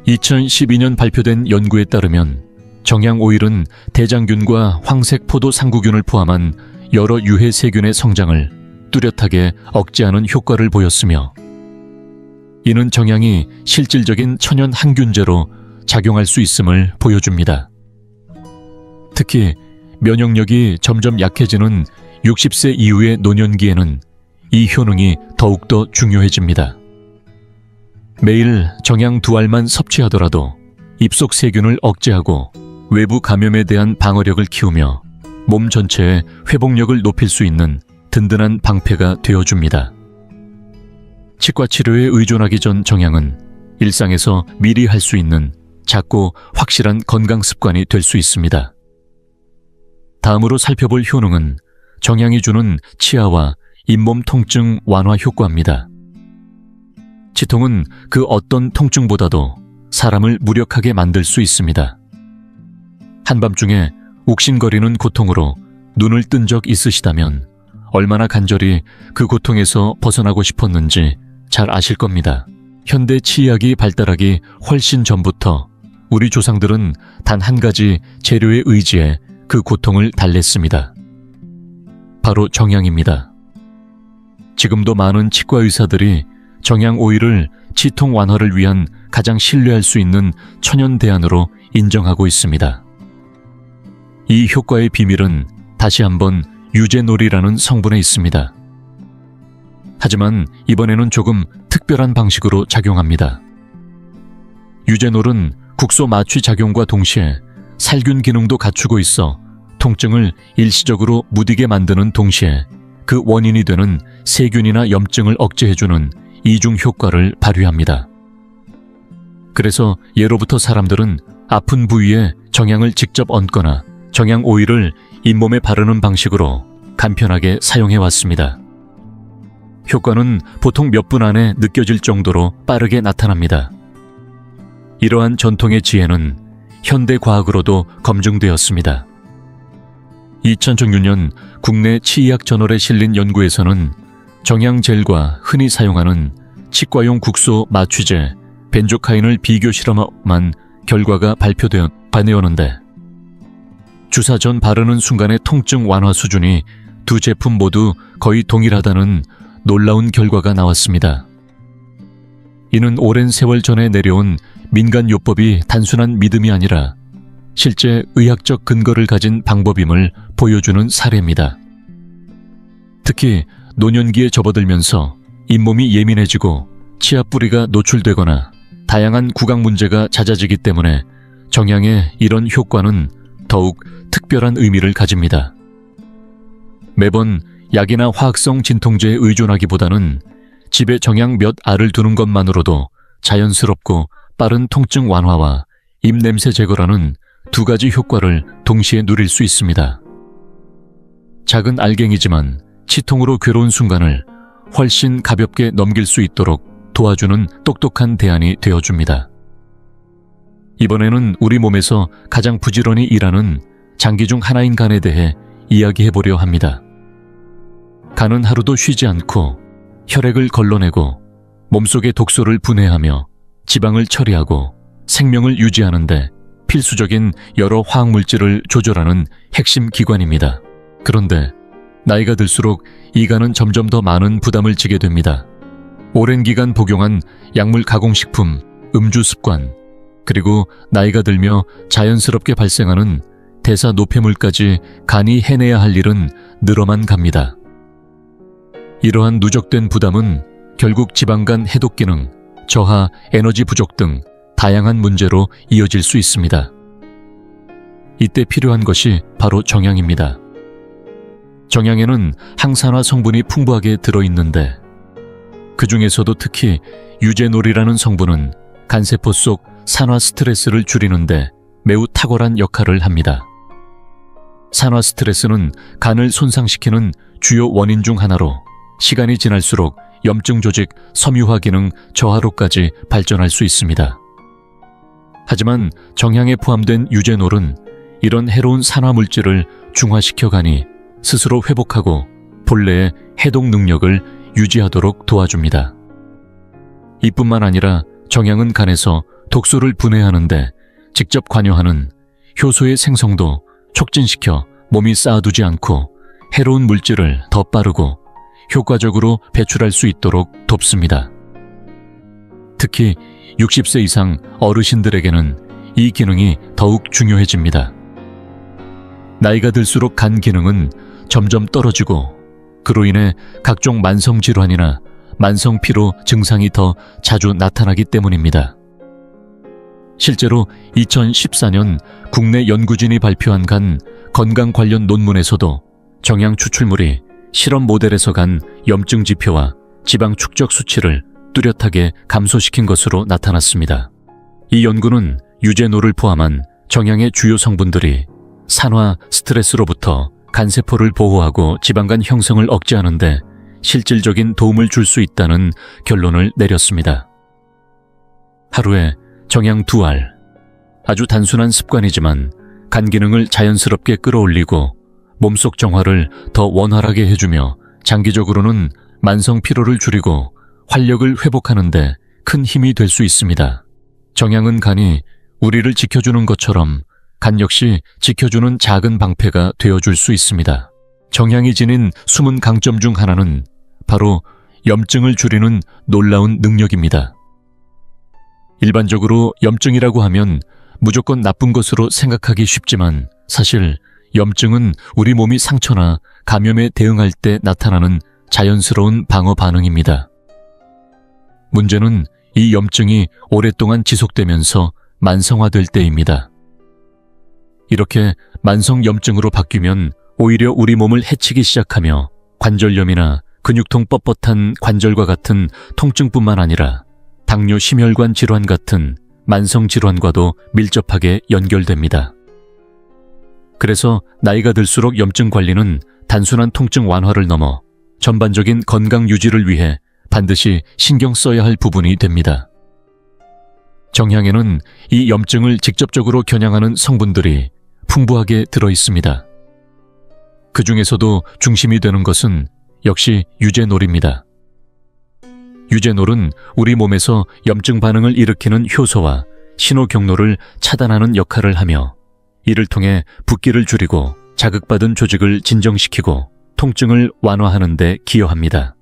2012년 발표된 연구에 따르면 정향 오일은 대장균과 황색 포도 상구균을 포함한 여러 유해 세균의 성장을 뚜렷하게 억제하는 효과를 보였으며 이는 정향이 실질적인 천연 항균제로 작용할 수 있음을 보여줍니다. 특히 면역력이 점점 약해지는 60세 이후의 노년기에는 이 효능이 더욱더 중요해집니다. 매일 정향 2알만 섭취하더라도 입속 세균을 억제하고 외부 감염에 대한 방어력을 키우며 몸 전체의 회복력을 높일 수 있는 든든한 방패가 되어줍니다. 치과 치료에 의존하기 전 정향은 일상에서 미리 할 수 있는 작고 확실한 건강 습관이 될 수 있습니다. 다음으로 살펴볼 효능은 정향이 주는 치아와 잇몸 통증 완화 효과입니다. 치통은 그 어떤 통증보다도 사람을 무력하게 만들 수 있습니다. 한밤중에 욱신거리는 고통으로 눈을 뜬 적 있으시다면 얼마나 간절히 그 고통에서 벗어나고 싶었는지 잘 아실 겁니다. 현대 치의학이 발달하기 훨씬 전부터 우리 조상들은 단 한 가지 재료에 의지해 그 고통을 달랬습니다. 바로 정향입니다. 지금도 많은 치과 의사들이 정향 오일을 치통 완화를 위한 가장 신뢰할 수 있는 천연 대안으로 인정하고 있습니다. 이 효과의 비밀은 다시 한번 유제놀이라는 성분에 있습니다. 하지만 이번에는 조금 특별한 방식으로 작용합니다. 유제놀은 국소 마취 작용과 동시에 살균 기능도 갖추고 있어 통증을 일시적으로 무디게 만드는 동시에 그 원인이 되는 세균이나 염증을 억제해주는 이중 효과를 발휘합니다. 그래서 예로부터 사람들은 아픈 부위에 정향을 직접 얹거나 정향 오일을 잇몸에 바르는 방식으로 간편하게 사용해왔습니다. 효과는 보통 몇 분 안에 느껴질 정도로 빠르게 나타납니다. 이러한 전통의 지혜는 현대 과학으로도 검증되었습니다. 2016년 국내 치의학 저널에 실린 연구에서는 정향젤과 흔히 사용하는 치과용 국소 마취제 벤조카인을 비교 실험한 결과가 발표되었는데 주사 전 바르는 순간의 통증 완화 수준이 두 제품 모두 거의 동일하다는 놀라운 결과가 나왔습니다. 이는 오랜 세월 전에 내려온 민간요법이 단순한 믿음이 아니라 실제 의학적 근거를 가진 방법임을 보여주는 사례입니다. 특히 노년기에 접어들면서 잇몸이 예민해지고 치아 뿌리가 노출되거나 다양한 구강 문제가 잦아지기 때문에 정향의 이런 효과는 더욱 특별한 의미를 가집니다. 매번 약이나 화학성 진통제에 의존하기보다는 집에 정향 몇 알을 두는 것만으로도 자연스럽고 빠른 통증 완화와 입냄새 제거라는 두 가지 효과를 동시에 누릴 수 있습니다. 작은 알갱이지만 치통으로 괴로운 순간을 훨씬 가볍게 넘길 수 있도록 도와주는 똑똑한 대안이 되어줍니다. 이번에는 우리 몸에서 가장 부지런히 일하는 장기 중 하나인 간에 대해 이야기해보려 합니다. 간은 하루도 쉬지 않고 혈액을 걸러내고 몸속의 독소를 분해하며 지방을 처리하고 생명을 유지하는데 필수적인 여러 화학물질을 조절하는 핵심 기관입니다. 그런데 나이가 들수록 이 간은 점점 더 많은 부담을 지게 됩니다. 오랜 기간 복용한 약물 가공식품, 음주 습관, 그리고 나이가 들며 자연스럽게 발생하는 대사 노폐물까지 간이 해내야 할 일은 늘어만 갑니다. 이러한 누적된 부담은 결국 지방간 해독 기능, 저하, 에너지 부족 등 다양한 문제로 이어질 수 있습니다. 이때 필요한 것이 바로 정향입니다. 정향에는 항산화 성분이 풍부하게 들어있는데 그 중에서도 특히 유제놀이라는 성분은 간세포 속 산화 스트레스를 줄이는데 매우 탁월한 역할을 합니다. 산화 스트레스는 간을 손상시키는 주요 원인 중 하나로 시간이 지날수록 염증 조직 섬유화 기능 저하로까지 발전할 수 있습니다. 하지만 정향에 포함된 유제놀은 이런 해로운 산화 물질을 중화시켜 간이 스스로 회복하고 본래의 해독 능력을 유지하도록 도와줍니다. 이뿐만 아니라 정향은 간에서 독소를 분해하는데 직접 관여하는 효소의 생성도 촉진시켜 몸이 쌓아두지 않고 해로운 물질을 더 빠르고 효과적으로 배출할 수 있도록 돕습니다. 특히 60세 이상 어르신들에게는 이 기능이 더욱 중요해집니다. 나이가 들수록 간 기능은 점점 떨어지고 그로 인해 각종 만성 질환이나 만성 피로 증상이 더 자주 나타나기 때문입니다. 실제로 2014년 국내 연구진이 발표한 간 건강 관련 논문에서도 정향 추출물이 실험 모델에서 간 염증 지표와 지방 축적 수치를 뚜렷하게 감소시킨 것으로 나타났습니다. 이 연구는 유제놀을 포함한 정향의 주요 성분들이 산화 스트레스로부터 간세포를 보호하고 지방간 형성을 억제하는 데 실질적인 도움을 줄 수 있다는 결론을 내렸습니다. 하루에 정향 2알, 아주 단순한 습관이지만 간 기능을 자연스럽게 끌어올리고 몸속 정화를 더 원활하게 해주며 장기적으로는 만성 피로를 줄이고 활력을 회복하는 데 큰 힘이 될 수 있습니다. 정향은 간이 우리를 지켜주는 것처럼 간 역시 지켜주는 작은 방패가 되어줄 수 있습니다. 정향이 지닌 숨은 강점 중 하나는 바로 염증을 줄이는 놀라운 능력입니다. 일반적으로 염증이라고 하면 무조건 나쁜 것으로 생각하기 쉽지만 사실 염증은 우리 몸이 상처나 감염에 대응할 때 나타나는 자연스러운 방어 반응입니다. 문제는 이 염증이 오랫동안 지속되면서 만성화될 때입니다. 이렇게 만성 염증으로 바뀌면 오히려 우리 몸을 해치기 시작하며 관절염이나 근육통 뻣뻣한 관절과 같은 통증뿐만 아니라 당뇨 심혈관 질환 같은 만성 질환과도 밀접하게 연결됩니다. 그래서 나이가 들수록 염증 관리는 단순한 통증 완화를 넘어 전반적인 건강 유지를 위해 반드시 신경 써야 할 부분이 됩니다. 정향에는 이 염증을 직접적으로 겨냥하는 성분들이 풍부하게 들어 있습니다. 그 중에서도 중심이 되는 것은 역시 유제놀입니다. 유제놀은 우리 몸에서 염증 반응을 일으키는 효소와 신호 경로를 차단하는 역할을 하며 이를 통해 붓기를 줄이고 자극받은 조직을 진정시키고 통증을 완화하는 데 기여합니다.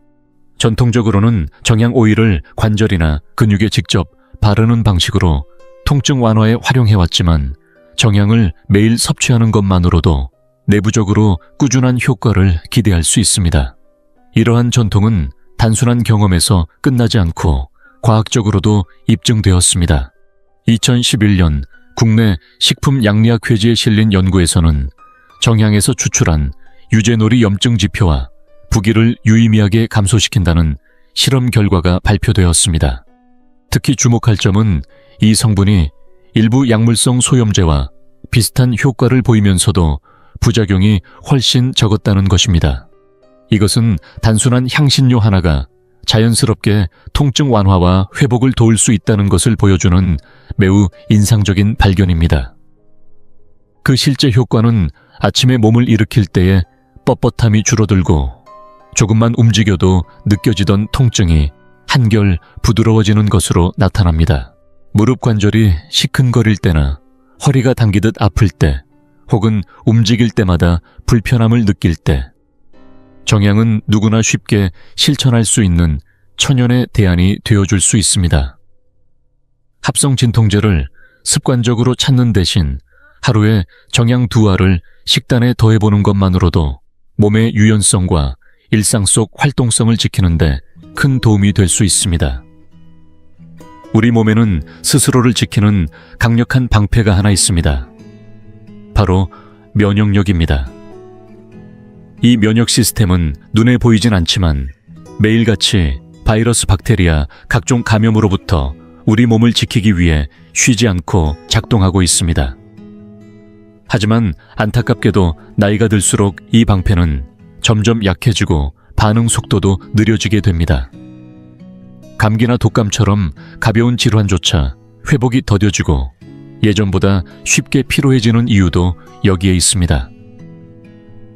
전통적으로는 정향 오일을 관절이나 근육에 직접 바르는 방식으로 통증 완화에 활용해왔지만 정향을 매일 섭취하는 것만으로도 내부적으로 꾸준한 효과를 기대할 수 있습니다. 이러한 전통은 단순한 경험에서 끝나지 않고 과학적으로도 입증되었습니다. 2011년 국내 식품양리학회지에 실린 연구에서는 정향에서 추출한 유제놀이 염증 지표와 부기를 유의미하게 감소시킨다는 실험 결과가 발표되었습니다. 특히 주목할 점은 이 성분이 일부 약물성 소염제와 비슷한 효과를 보이면서도 부작용이 훨씬 적었다는 것입니다. 이것은 단순한 향신료 하나가 자연스럽게 통증 완화와 회복을 도울 수 있다는 것을 보여주는 매우 인상적인 발견입니다. 그 실제 효과는 아침에 몸을 일으킬 때에 뻣뻣함이 줄어들고 조금만 움직여도 느껴지던 통증이 한결 부드러워지는 것으로 나타납니다. 무릎 관절이 시큰거릴 때나 허리가 당기듯 아플 때 혹은 움직일 때마다 불편함을 느낄 때 정향은 누구나 쉽게 실천할 수 있는 천연의 대안이 되어줄 수 있습니다. 합성 진통제를 습관적으로 찾는 대신 하루에 정향 2알을 식단에 더해보는 것만으로도 몸의 유연성과 일상 속 활동성을 지키는데 큰 도움이 될 수 있습니다. 우리 몸에는 스스로를 지키는 강력한 방패가 하나 있습니다. 바로 면역력입니다. 이 면역 시스템은 눈에 보이진 않지만 매일같이 바이러스, 박테리아, 각종 감염으로부터 우리 몸을 지키기 위해 쉬지 않고 작동하고 있습니다. 하지만 안타깝게도 나이가 들수록 이 방패는 점점 약해지고 반응 속도도 느려지게 됩니다. 감기나 독감처럼 가벼운 질환조차 회복이 더뎌지고 예전보다 쉽게 피로해지는 이유도 여기에 있습니다.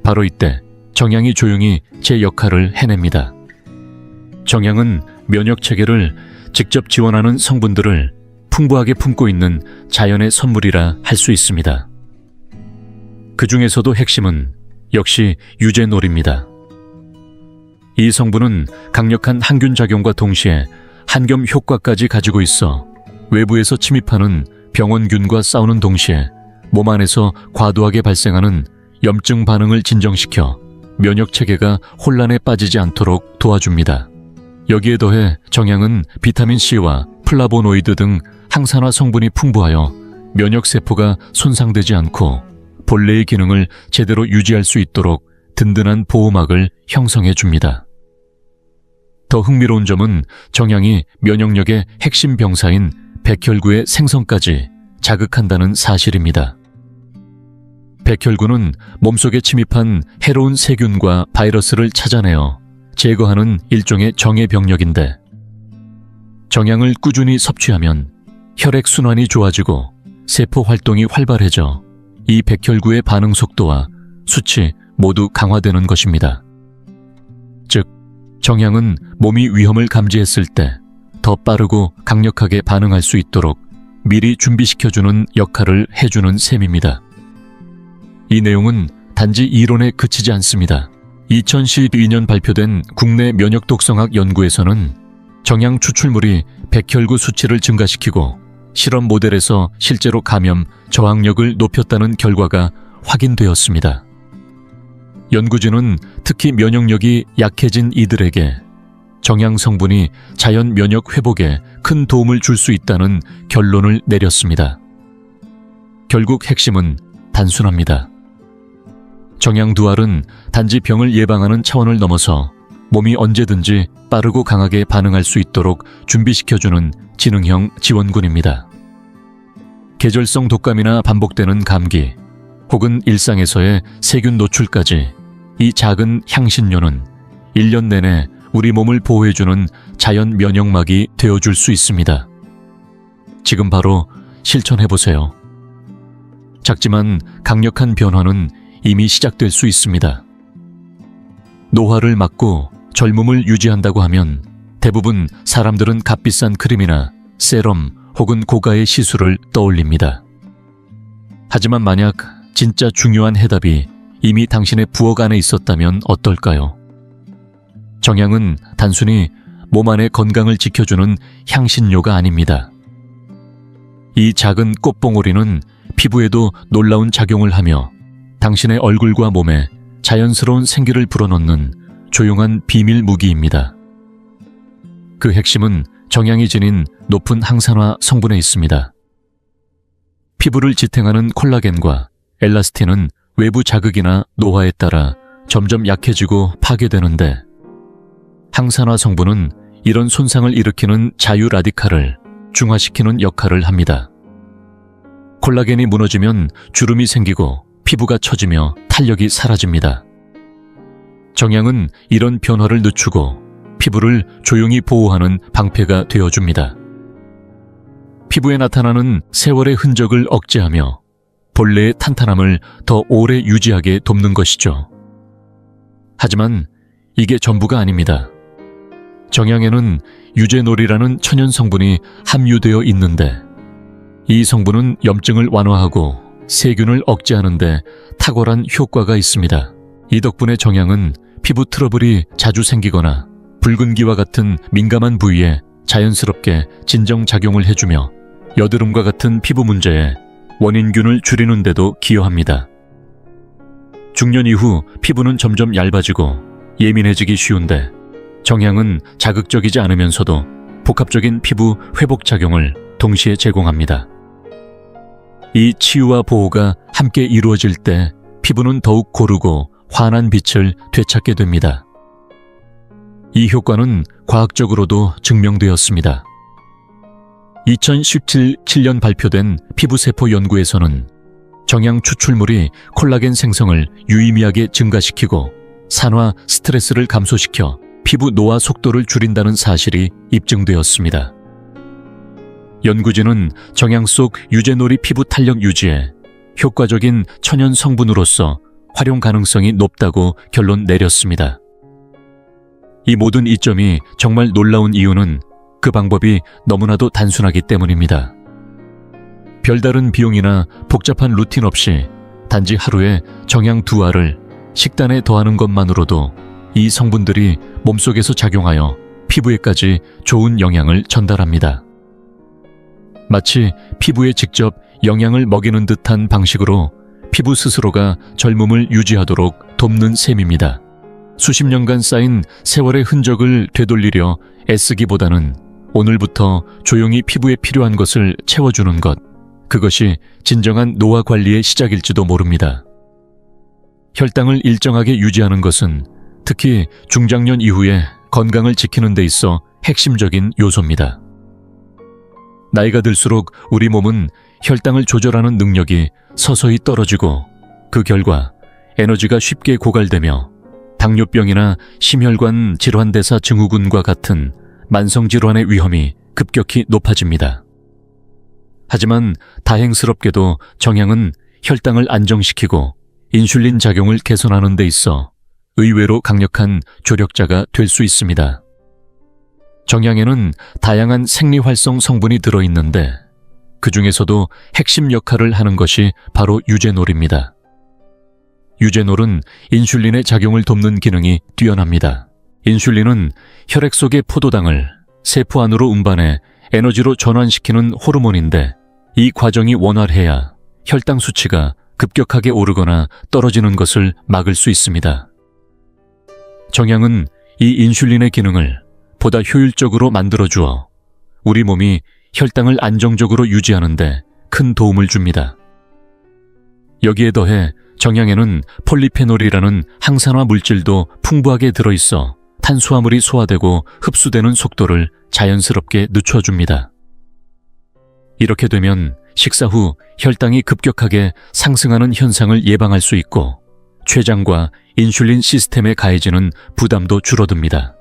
바로 이때 정향이 조용히 제 역할을 해냅니다. 정향은 면역 체계를 직접 지원하는 성분들을 풍부하게 품고 있는 자연의 선물이라 할 수 있습니다. 그 중에서도 핵심은 역시 유제놀입니다. 이 성분은 강력한 항균 작용과 동시에 한겸 효과까지 가지고 있어 외부에서 침입하는 병원균과 싸우는 동시에 몸 안에서 과도하게 발생하는 염증 반응을 진정시켜 면역 체계가 혼란에 빠지지 않도록 도와줍니다. 여기에 더해 정향은 비타민C와 플라보노이드 등 항산화 성분이 풍부하여 면역세포가 손상되지 않고 본래의 기능을 제대로 유지할 수 있도록 든든한 보호막을 형성해 줍니다. 더 흥미로운 점은 정향이 면역력의 핵심 병사인 백혈구의 생성까지 자극한다는 사실입니다. 백혈구는 몸속에 침입한 해로운 세균과 바이러스를 찾아내어 제거하는 일종의 정예병력인데 정향을 꾸준히 섭취하면 혈액순환이 좋아지고 세포 활동이 활발해져 이 백혈구의 반응 속도와 수치 모두 강화되는 것입니다. 즉, 정향은 몸이 위험을 감지했을 때 더 빠르고 강력하게 반응할 수 있도록 미리 준비시켜주는 역할을 해주는 셈입니다. 이 내용은 단지 이론에 그치지 않습니다. 2012년 발표된 국내 면역독성학 연구에서는 정향 추출물이 백혈구 수치를 증가시키고 실험 모델에서 실제로 감염 저항력을 높였다는 결과가 확인되었습니다. 연구진은 특히 면역력이 약해진 이들에게 정향 성분이 자연 면역 회복에 큰 도움을 줄 수 있다는 결론을 내렸습니다. 결국 핵심은 단순합니다. 정향 2알은 단지 병을 예방하는 차원을 넘어서 몸이 언제든지 빠르고 강하게 반응할 수 있도록 준비시켜주는 지능형 지원군입니다. 계절성 독감이나 반복되는 감기, 혹은 일상에서의 세균 노출까지 이 작은 향신료는 1년 내내 우리 몸을 보호해주는 자연 면역막이 되어줄 수 있습니다. 지금 바로 실천해보세요. 작지만 강력한 변화는 이미 시작될 수 있습니다. 노화를 막고 젊음을 유지한다고 하면 대부분 사람들은 값비싼 크림이나 세럼 혹은 고가의 시술을 떠올립니다. 하지만 만약 진짜 중요한 해답이 이미 당신의 부엌 안에 있었다면 어떨까요? 정향은 단순히 몸 안의 건강을 지켜주는 향신료가 아닙니다. 이 작은 꽃봉오리는 피부에도 놀라운 작용을 하며 당신의 얼굴과 몸에 자연스러운 생기를 불어넣는 조용한 비밀 무기입니다. 그 핵심은 정향이 지닌 높은 항산화 성분에 있습니다. 피부를 지탱하는 콜라겐과 엘라스틴은 외부 자극이나 노화에 따라 점점 약해지고 파괴되는데 항산화 성분은 이런 손상을 일으키는 자유 라디칼을 중화시키는 역할을 합니다. 콜라겐이 무너지면 주름이 생기고 피부가 처지며 탄력이 사라집니다. 정향은 이런 변화를 늦추고 피부를 조용히 보호하는 방패가 되어줍니다. 피부에 나타나는 세월의 흔적을 억제하며 본래의 탄탄함을 더 오래 유지하게 돕는 것이죠. 하지만 이게 전부가 아닙니다. 정향에는 유제놀이라는 천연 성분이 함유되어 있는데 이 성분은 염증을 완화하고 세균을 억제하는 데 탁월한 효과가 있습니다. 이 덕분에 정향은 피부 트러블이 자주 생기거나 붉은기와 같은 민감한 부위에 자연스럽게 진정작용을 해주며 여드름과 같은 피부 문제에 원인균을 줄이는 데도 기여합니다. 중년 이후 피부는 점점 얇아지고 예민해지기 쉬운데 정향은 자극적이지 않으면서도 복합적인 피부 회복 작용을 동시에 제공합니다. 이 치유와 보호가 함께 이루어질 때 피부는 더욱 고르고 환한 빛을 되찾게 됩니다. 이 효과는 과학적으로도 증명되었습니다. 2017년 발표된 피부세포 연구에서는 정향 추출물이 콜라겐 생성을 유의미하게 증가시키고 산화 스트레스를 감소시켜 피부 노화 속도를 줄인다는 사실이 입증되었습니다. 연구진은 정향 속 유제놀이 피부 탄력 유지에 효과적인 천연 성분으로서 활용 가능성이 높다고 결론 내렸습니다. 이 모든 이점이 정말 놀라운 이유는 그 방법이 너무나도 단순하기 때문입니다. 별다른 비용이나 복잡한 루틴 없이 단지 하루에 정향 2알을 식단에 더하는 것만으로도 이 성분들이 몸속에서 작용하여 피부에까지 좋은 영향을 전달합니다. 마치 피부에 직접 영양을 먹이는 듯한 방식으로 피부 스스로가 젊음을 유지하도록 돕는 셈입니다. 수십 년간 쌓인 세월의 흔적을 되돌리려 애쓰기보다는 오늘부터 조용히 피부에 필요한 것을 채워주는 것, 그것이 진정한 노화 관리의 시작일지도 모릅니다. 혈당을 일정하게 유지하는 것은 특히 중장년 이후에 건강을 지키는 데 있어 핵심적인 요소입니다. 나이가 들수록 우리 몸은 혈당을 조절하는 능력이 서서히 떨어지고 그 결과 에너지가 쉽게 고갈되며 당뇨병이나 심혈관 질환대사 증후군과 같은 만성질환의 위험이 급격히 높아집니다. 하지만 다행스럽게도 정향은 혈당을 안정시키고 인슐린 작용을 개선하는 데 있어 의외로 강력한 조력자가 될 수 있습니다. 정향에는 다양한 생리활성 성분이 들어있는데 그 중에서도 핵심 역할을 하는 것이 바로 유제놀입니다. 유제놀은 인슐린의 작용을 돕는 기능이 뛰어납니다. 인슐린은 혈액 속의 포도당을 세포 안으로 운반해 에너지로 전환시키는 호르몬인데 이 과정이 원활해야 혈당 수치가 급격하게 오르거나 떨어지는 것을 막을 수 있습니다. 정향은 이 인슐린의 기능을 보다 효율적으로 만들어주어 우리 몸이 혈당을 안정적으로 유지하는 데 큰 도움을 줍니다. 여기에 더해 정향에는 폴리페놀이라는 항산화 물질도 풍부하게 들어있어 탄수화물이 소화되고 흡수되는 속도를 자연스럽게 늦춰줍니다. 이렇게 되면 식사 후 혈당이 급격하게 상승하는 현상을 예방할 수 있고 췌장과 인슐린 시스템에 가해지는 부담도 줄어듭니다.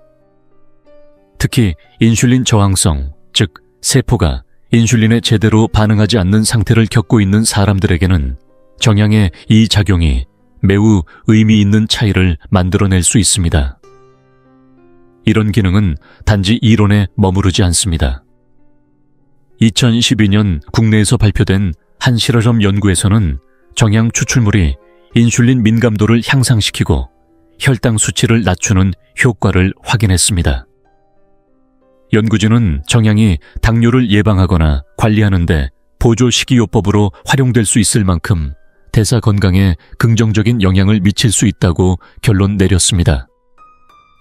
특히 인슐린 저항성, 즉 세포가 인슐린에 제대로 반응하지 않는 상태를 겪고 있는 사람들에게는 정향의 이 작용이 매우 의미 있는 차이를 만들어낼 수 있습니다. 이런 기능은 단지 이론에 머무르지 않습니다. 2012년 국내에서 발표된 한 실험 연구에서는 정향 추출물이 인슐린 민감도를 향상시키고 혈당 수치를 낮추는 효과를 확인했습니다. 연구진은 정향이 당뇨를 예방하거나 관리하는 데 보조 식이요법으로 활용될 수 있을 만큼 대사 건강에 긍정적인 영향을 미칠 수 있다고 결론 내렸습니다.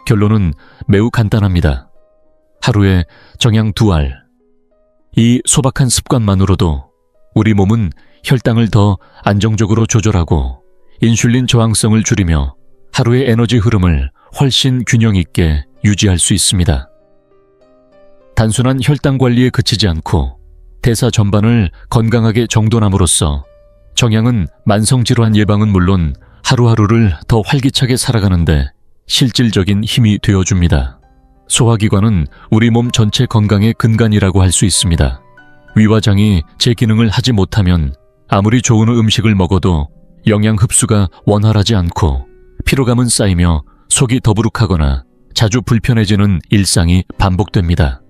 결론은 매우 간단합니다. 하루에 정향 2알. 이 소박한 습관만으로도 우리 몸은 혈당을 더 안정적으로 조절하고 인슐린 저항성을 줄이며 하루의 에너지 흐름을 훨씬 균형 있게 유지할 수 있습니다. 단순한 혈당 관리에 그치지 않고 대사 전반을 건강하게 정돈함으로써 정향은 만성질환 예방은 물론 하루하루를 더 활기차게 살아가는데 실질적인 힘이 되어줍니다. 소화기관은 우리 몸 전체 건강의 근간이라고 할 수 있습니다. 위와 장이 제 기능을 하지 못하면 아무리 좋은 음식을 먹어도 영양 흡수가 원활하지 않고 피로감은 쌓이며 속이 더부룩하거나 자주 불편해지는 일상이 반복됩니다.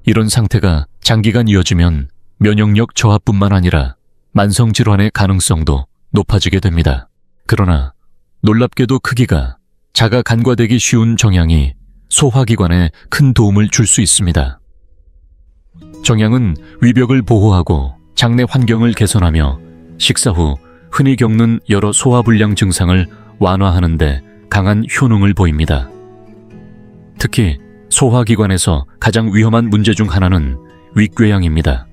이런 상태가 장기간 이어지면 면역력 저하뿐만 아니라 만성질환의 가능성도 높아지게 됩니다. 그러나 놀랍게도 크기가 작아 간과되기 쉬운 정향이 소화기관에 큰 도움을 줄 수 있습니다. 정향은 위벽을 보호하고 장내 환경을 개선하며 식사 후 흔히 겪는 여러 소화불량 증상을 완화하는 데 강한 효능을 보입니다. 특히 소화기관에서 가장 위험한 문제 중 하나는 윗궤양입니다.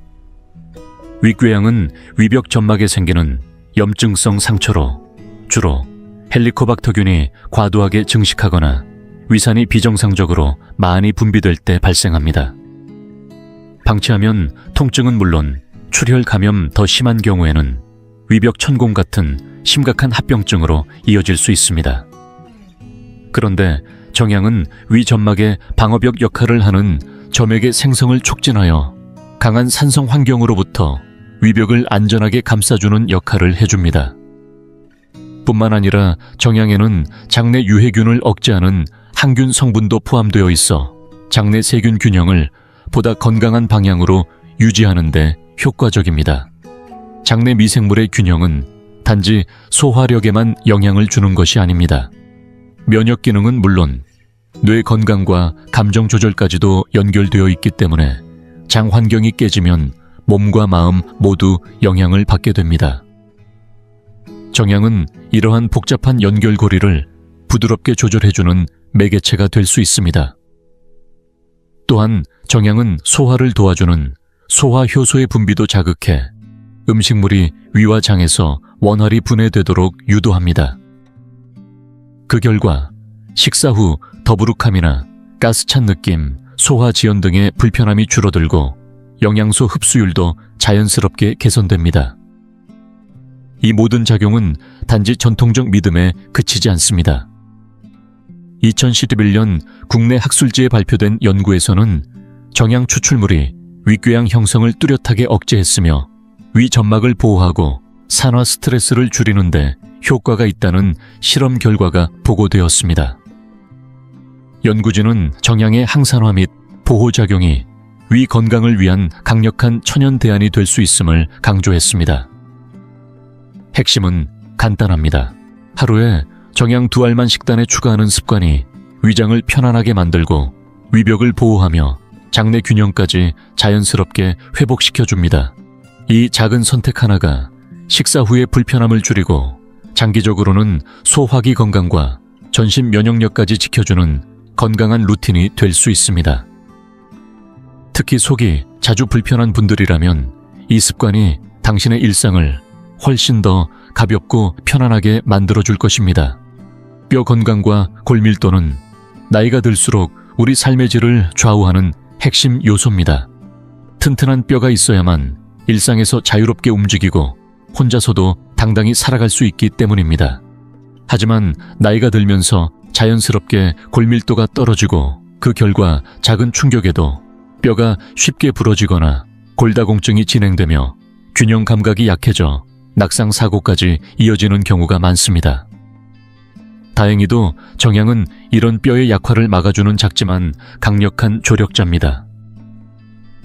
윗궤양은 위벽 점막에 생기는 염증성 상처로 주로 헬리코박터균이 과도하게 증식하거나 위산이 비정상적으로 많이 분비될 때 발생합니다. 방치하면 통증은 물론 출혈 감염 더 심한 경우에는 위벽 천공 같은 심각한 합병증으로 이어질 수 있습니다. 그런데 정향은 위 점막의 방어벽 역할을 하는 점액의 생성을 촉진하여 강한 산성 환경으로부터 위벽을 안전하게 감싸주는 역할을 해줍니다. 뿐만 아니라 정향에는 장내 유해균을 억제하는 항균 성분도 포함되어 있어 장내 세균 균형을 보다 건강한 방향으로 유지하는 데 효과적입니다. 장내 미생물의 균형은 단지 소화력에만 영향을 주는 것이 아닙니다. 면역 기능은 물론 뇌 건강과 감정 조절까지도 연결되어 있기 때문에 장 환경이 깨지면 몸과 마음 모두 영향을 받게 됩니다. 정향은 이러한 복잡한 연결고리를 부드럽게 조절해주는 매개체가 될 수 있습니다. 또한 정향은 소화를 도와주는 소화효소의 분비도 자극해 음식물이 위와 장에서 원활히 분해되도록 유도합니다. 그 결과 식사 후 더부룩함이나 가스찬 느낌, 소화지연 등의 불편함이 줄어들고 영양소 흡수율도 자연스럽게 개선됩니다. 이 모든 작용은 단지 전통적 믿음에 그치지 않습니다. 2011년 국내 학술지에 발표된 연구에서는 정향 추출물이 윗궤양 형성을 뚜렷하게 억제했으며 위 점막을 보호하고 산화 스트레스를 줄이는 데 효과가 있다는 실험 결과가 보고되었습니다. 연구진은 정향의 항산화 및 보호작용이 위 건강을 위한 강력한 천연 대안이 될 수 있음을 강조했습니다. 핵심은 간단합니다. 하루에 정향 2알만 식단에 추가하는 습관이 위장을 편안하게 만들고 위벽을 보호하며 장내 균형까지 자연스럽게 회복시켜줍니다. 이 작은 선택 하나가 식사 후의 불편함을 줄이고 장기적으로는 소화기 건강과 전신 면역력까지 지켜주는 건강한 루틴이 될 수 있습니다. 특히 속이 자주 불편한 분들이라면 이 습관이 당신의 일상을 훨씬 더 가볍고 편안하게 만들어줄 것입니다. 뼈 건강과 골밀도는 나이가 들수록 우리 삶의 질을 좌우하는 핵심 요소입니다. 튼튼한 뼈가 있어야만 일상에서 자유롭게 움직이고 혼자서도 당당히 살아갈 수 있기 때문입니다. 하지만 나이가 들면서 자연스럽게 골밀도가 떨어지고 그 결과 작은 충격에도 뼈가 쉽게 부러지거나 골다공증이 진행되며 균형 감각이 약해져 낙상 사고까지 이어지는 경우가 많습니다. 다행히도 정향은 이런 뼈의 약화를 막아주는 작지만 강력한 조력자입니다.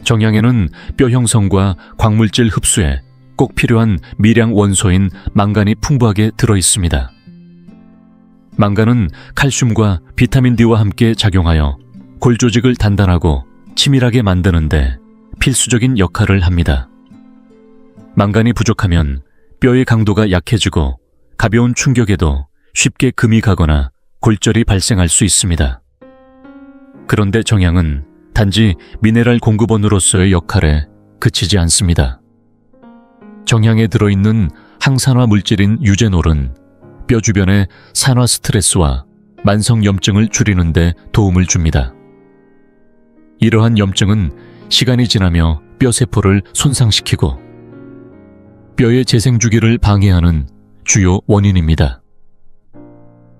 정향에는 뼈 형성과 광물질 흡수에 꼭 필요한 미량 원소인 망간이 풍부하게 들어있습니다. 망간은 칼슘과 비타민 D와 함께 작용하여 골 조직을 단단하고 치밀하게 만드는데 필수적인 역할을 합니다. 망간이 부족하면 뼈의 강도가 약해지고 가벼운 충격에도 쉽게 금이 가거나 골절이 발생할 수 있습니다. 그런데 정향은 단지 미네랄 공급원으로서의 역할에 그치지 않습니다. 정향에 들어있는 항산화 물질인 유제놀은 뼈 주변의 산화 스트레스와 만성 염증을 줄이는 데 도움을 줍니다. 이러한 염증은 시간이 지나며 뼈 세포를 손상시키고 뼈의 재생 주기를 방해하는 주요 원인입니다.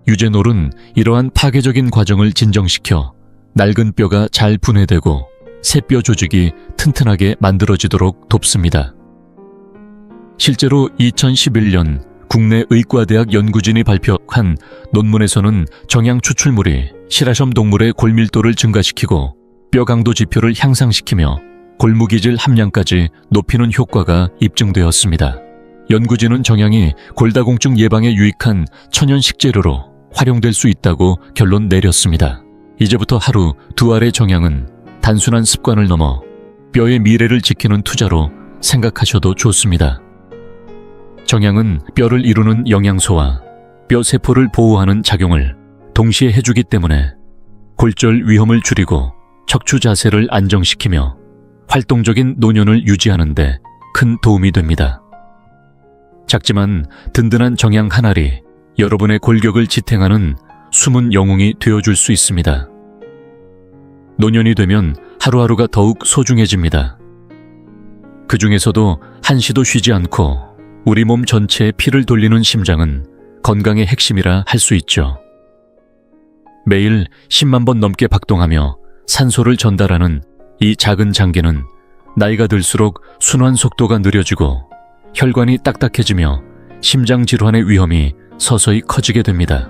유제놀은 이러한 파괴적인 과정을 진정시켜 낡은 뼈가 잘 분해되고 새뼈 조직이 튼튼하게 만들어지도록 돕습니다. 실제로 2011년 국내 의과대학 연구진이 발표한 논문에서는 정양 추출물이 실화점 동물의 골밀도를 증가시키고 뼈 강도 지표를 향상시키며 골무기질 함량까지 높이는 효과가 입증되었습니다. 연구진은 정양이 골다공증 예방에 유익한 천연 식재료로 활용될 수 있다고 결론 내렸습니다. 이제부터 하루 2알의 정양은 단순한 습관을 넘어 뼈의 미래를 지키는 투자로 생각하셔도 좋습니다. 정양은 뼈를 이루는 영양소와 뼈 세포를 보호하는 작용을 동시에 해주기 때문에 골절 위험을 줄이고 척추 자세를 안정시키며 활동적인 노년을 유지하는 데 큰 도움이 됩니다. 작지만 든든한 정양 한 알이 여러분의 골격을 지탱하는 숨은 영웅이 되어줄 수 있습니다. 노년이 되면 하루하루가 더욱 소중해집니다. 그 중에서도 한시도 쉬지 않고 우리 몸 전체에 피를 돌리는 심장은 건강의 핵심이라 할 수 있죠. 매일 10만 번 넘게 박동하며 산소를 전달하는 이 작은 장기는 나이가 들수록 순환 속도가 느려지고 혈관이 딱딱해지며 심장 질환의 위험이 서서히 커지게 됩니다.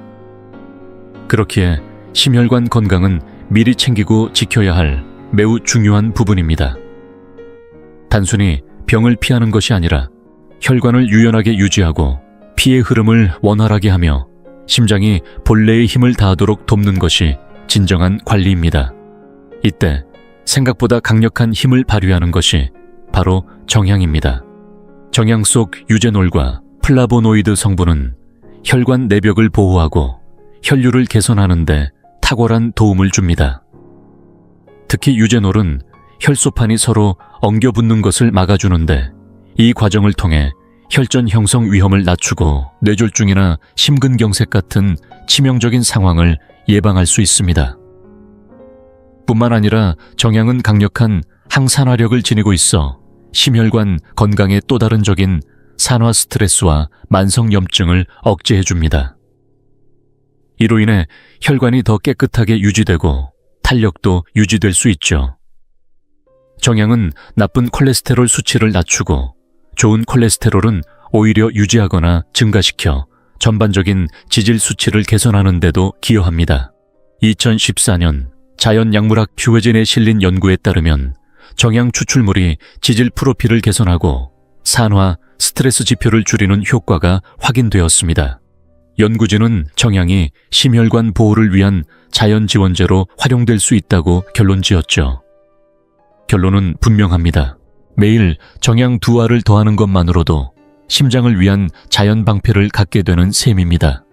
그렇기에 심혈관 건강은 미리 챙기고 지켜야 할 매우 중요한 부분입니다. 단순히 병을 피하는 것이 아니라 혈관을 유연하게 유지하고 피의 흐름을 원활하게 하며 심장이 본래의 힘을 다하도록 돕는 것이 진정한 관리입니다. 이때 생각보다 강력한 힘을 발휘하는 것이 바로 정향입니다. 정향 속 유제놀과 플라보노이드 성분은 혈관 내벽을 보호하고 혈류를 개선하는 데 탁월한 도움을 줍니다. 특히 유제놀은 혈소판이 서로 엉겨붙는 것을 막아주는데 이 과정을 통해 혈전 형성 위험을 낮추고 뇌졸중이나 심근경색 같은 치명적인 상황을 예방할 수 있습니다. 뿐만 아니라 정향은 강력한 항산화력을 지니고 있어 심혈관 건강의 또 다른 적인 산화 스트레스와 만성염증을 억제해줍니다. 이로 인해 혈관이 더 깨끗하게 유지되고 탄력도 유지될 수 있죠. 정향은 나쁜 콜레스테롤 수치를 낮추고 좋은 콜레스테롤은 오히려 유지하거나 증가시켜 전반적인 지질 수치를 개선하는 데도 기여합니다. 2014년 자연약물학 퓨어진에 실린 연구에 따르면 정향 추출물이 지질 프로필을 개선하고 산화, 스트레스 지표를 줄이는 효과가 확인되었습니다. 연구진은 정향이 심혈관 보호를 위한 자연 지원제로 활용될 수 있다고 결론지었죠. 결론은 분명합니다. 매일 정향 2알을 더하는 것만으로도 심장을 위한 자연 방패를 갖게 되는 셈입니다.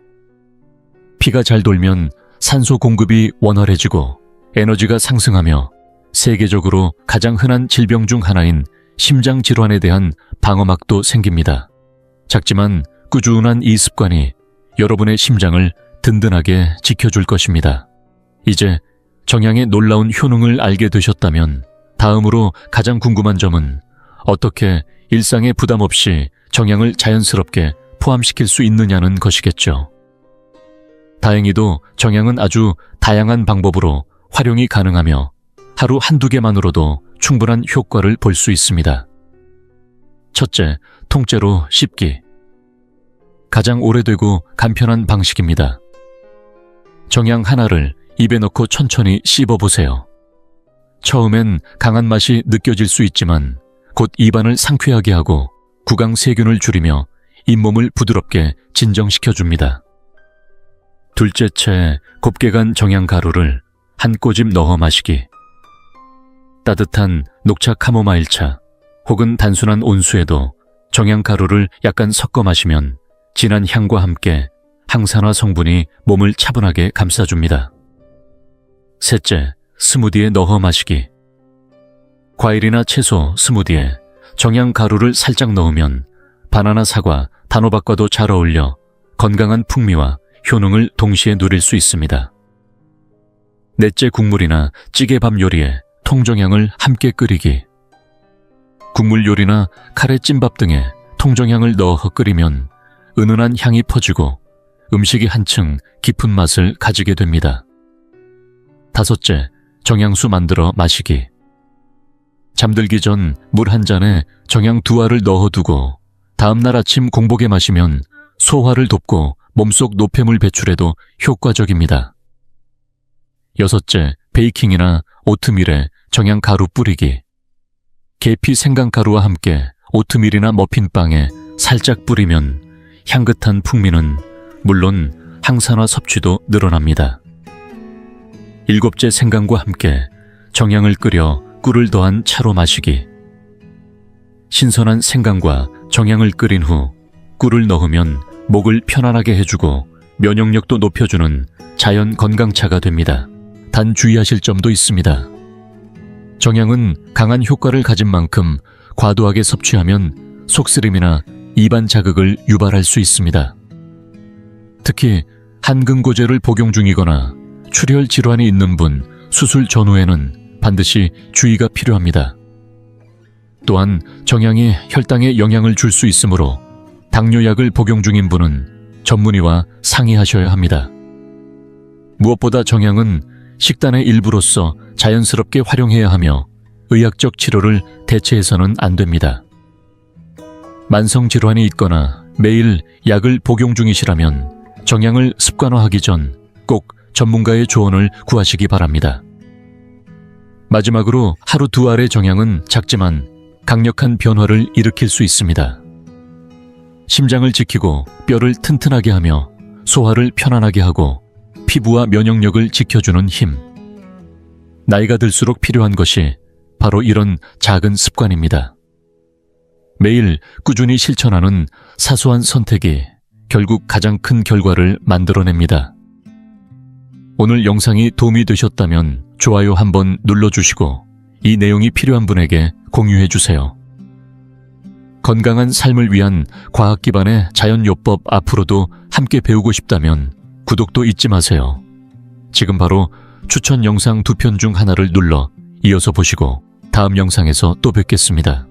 피가 잘 돌면 산소 공급이 원활해지고 에너지가 상승하며 세계적으로 가장 흔한 질병 중 하나인 심장 질환에 대한 방어막도 생깁니다. 작지만 꾸준한 이 습관이 여러분의 심장을 든든하게 지켜줄 것입니다. 이제 정향의 놀라운 효능을 알게 되셨다면 다음으로 가장 궁금한 점은 어떻게 일상에 부담 없이 정향을 자연스럽게 포함시킬 수 있느냐는 것이겠죠. 다행히도 정향은 아주 다양한 방법으로 활용이 가능하며 하루 한두 개만으로도 충분한 효과를 볼 수 있습니다. 첫째, 통째로 씹기. 가장 오래되고 간편한 방식입니다. 정향 하나를 입에 넣고 천천히 씹어보세요. 처음엔 강한 맛이 느껴질 수 있지만 곧 입안을 상쾌하게 하고 구강 세균을 줄이며 잇몸을 부드럽게 진정시켜줍니다. 둘째 채 곱게 간 정향 가루를 한 꼬집 넣어 마시기. 따뜻한 녹차 카모마일차 혹은 단순한 온수에도 정향 가루를 약간 섞어 마시면 진한 향과 함께 항산화 성분이 몸을 차분하게 감싸줍니다. 셋째, 스무디에 넣어 마시기. 과일이나 채소 스무디에 정향 가루를 살짝 넣으면 바나나, 사과, 단호박과도 잘 어울려 건강한 풍미와 효능을 동시에 누릴 수 있습니다. 넷째, 국물이나 찌개밥 요리에 통정향을 함께 끓이기. 국물 요리나 카레 찜밥 등에 통정향을 넣어 끓이면 은은한 향이 퍼지고 음식이 한층 깊은 맛을 가지게 됩니다. 5째, 정향수 만들어 마시기. 잠들기 전 물 한 잔에 정향 2알을 넣어두고 다음날 아침 공복에 마시면 소화를 돕고 몸속 노폐물 배출에도 효과적입니다. 6째, 베이킹이나 오트밀에 정향 가루 뿌리기. 계피 생강가루와 함께 오트밀이나 머핀빵에 살짝 뿌리면 향긋한 풍미는 물론 항산화 섭취도 늘어납니다. 7째, 생강과 함께 정향을 끓여 꿀을 더한 차로 마시기. 신선한 생강과 정향을 끓인 후 꿀을 넣으면 목을 편안하게 해주고 면역력도 높여주는 자연 건강차가 됩니다. 단 주의하실 점도 있습니다. 정향은 강한 효과를 가진 만큼 과도하게 섭취하면 속쓰림이나 입안 자극을 유발할 수 있습니다. 특히 한근고제를 복용 중이거나 출혈 질환이 있는 분, 수술 전후에는 반드시 주의가 필요합니다. 또한 정향이 혈당에 영향을 줄 수 있으므로 당뇨약을 복용 중인 분은 전문의와 상의하셔야 합니다. 무엇보다 정향은 식단의 일부로서 자연스럽게 활용해야 하며 의학적 치료를 대체해서는 안 됩니다. 만성질환이 있거나 매일 약을 복용 중이시라면 정향을 습관화하기 전 꼭 전문가의 조언을 구하시기 바랍니다. 마지막으로 하루 2알의 정향은 작지만 강력한 변화를 일으킬 수 있습니다. 심장을 지키고 뼈를 튼튼하게 하며 소화를 편안하게 하고 피부와 면역력을 지켜주는 힘. 나이가 들수록 필요한 것이 바로 이런 작은 습관입니다. 매일 꾸준히 실천하는 사소한 선택이 결국 가장 큰 결과를 만들어냅니다. 오늘 영상이 도움이 되셨다면 좋아요 한번 눌러주시고 이 내용이 필요한 분에게 공유해주세요. 건강한 삶을 위한 과학 기반의 자연요법 앞으로도 함께 배우고 싶다면 구독도 잊지 마세요. 지금 바로 추천 영상 2편 중 하나를 눌러 이어서 보시고 다음 영상에서 또 뵙겠습니다.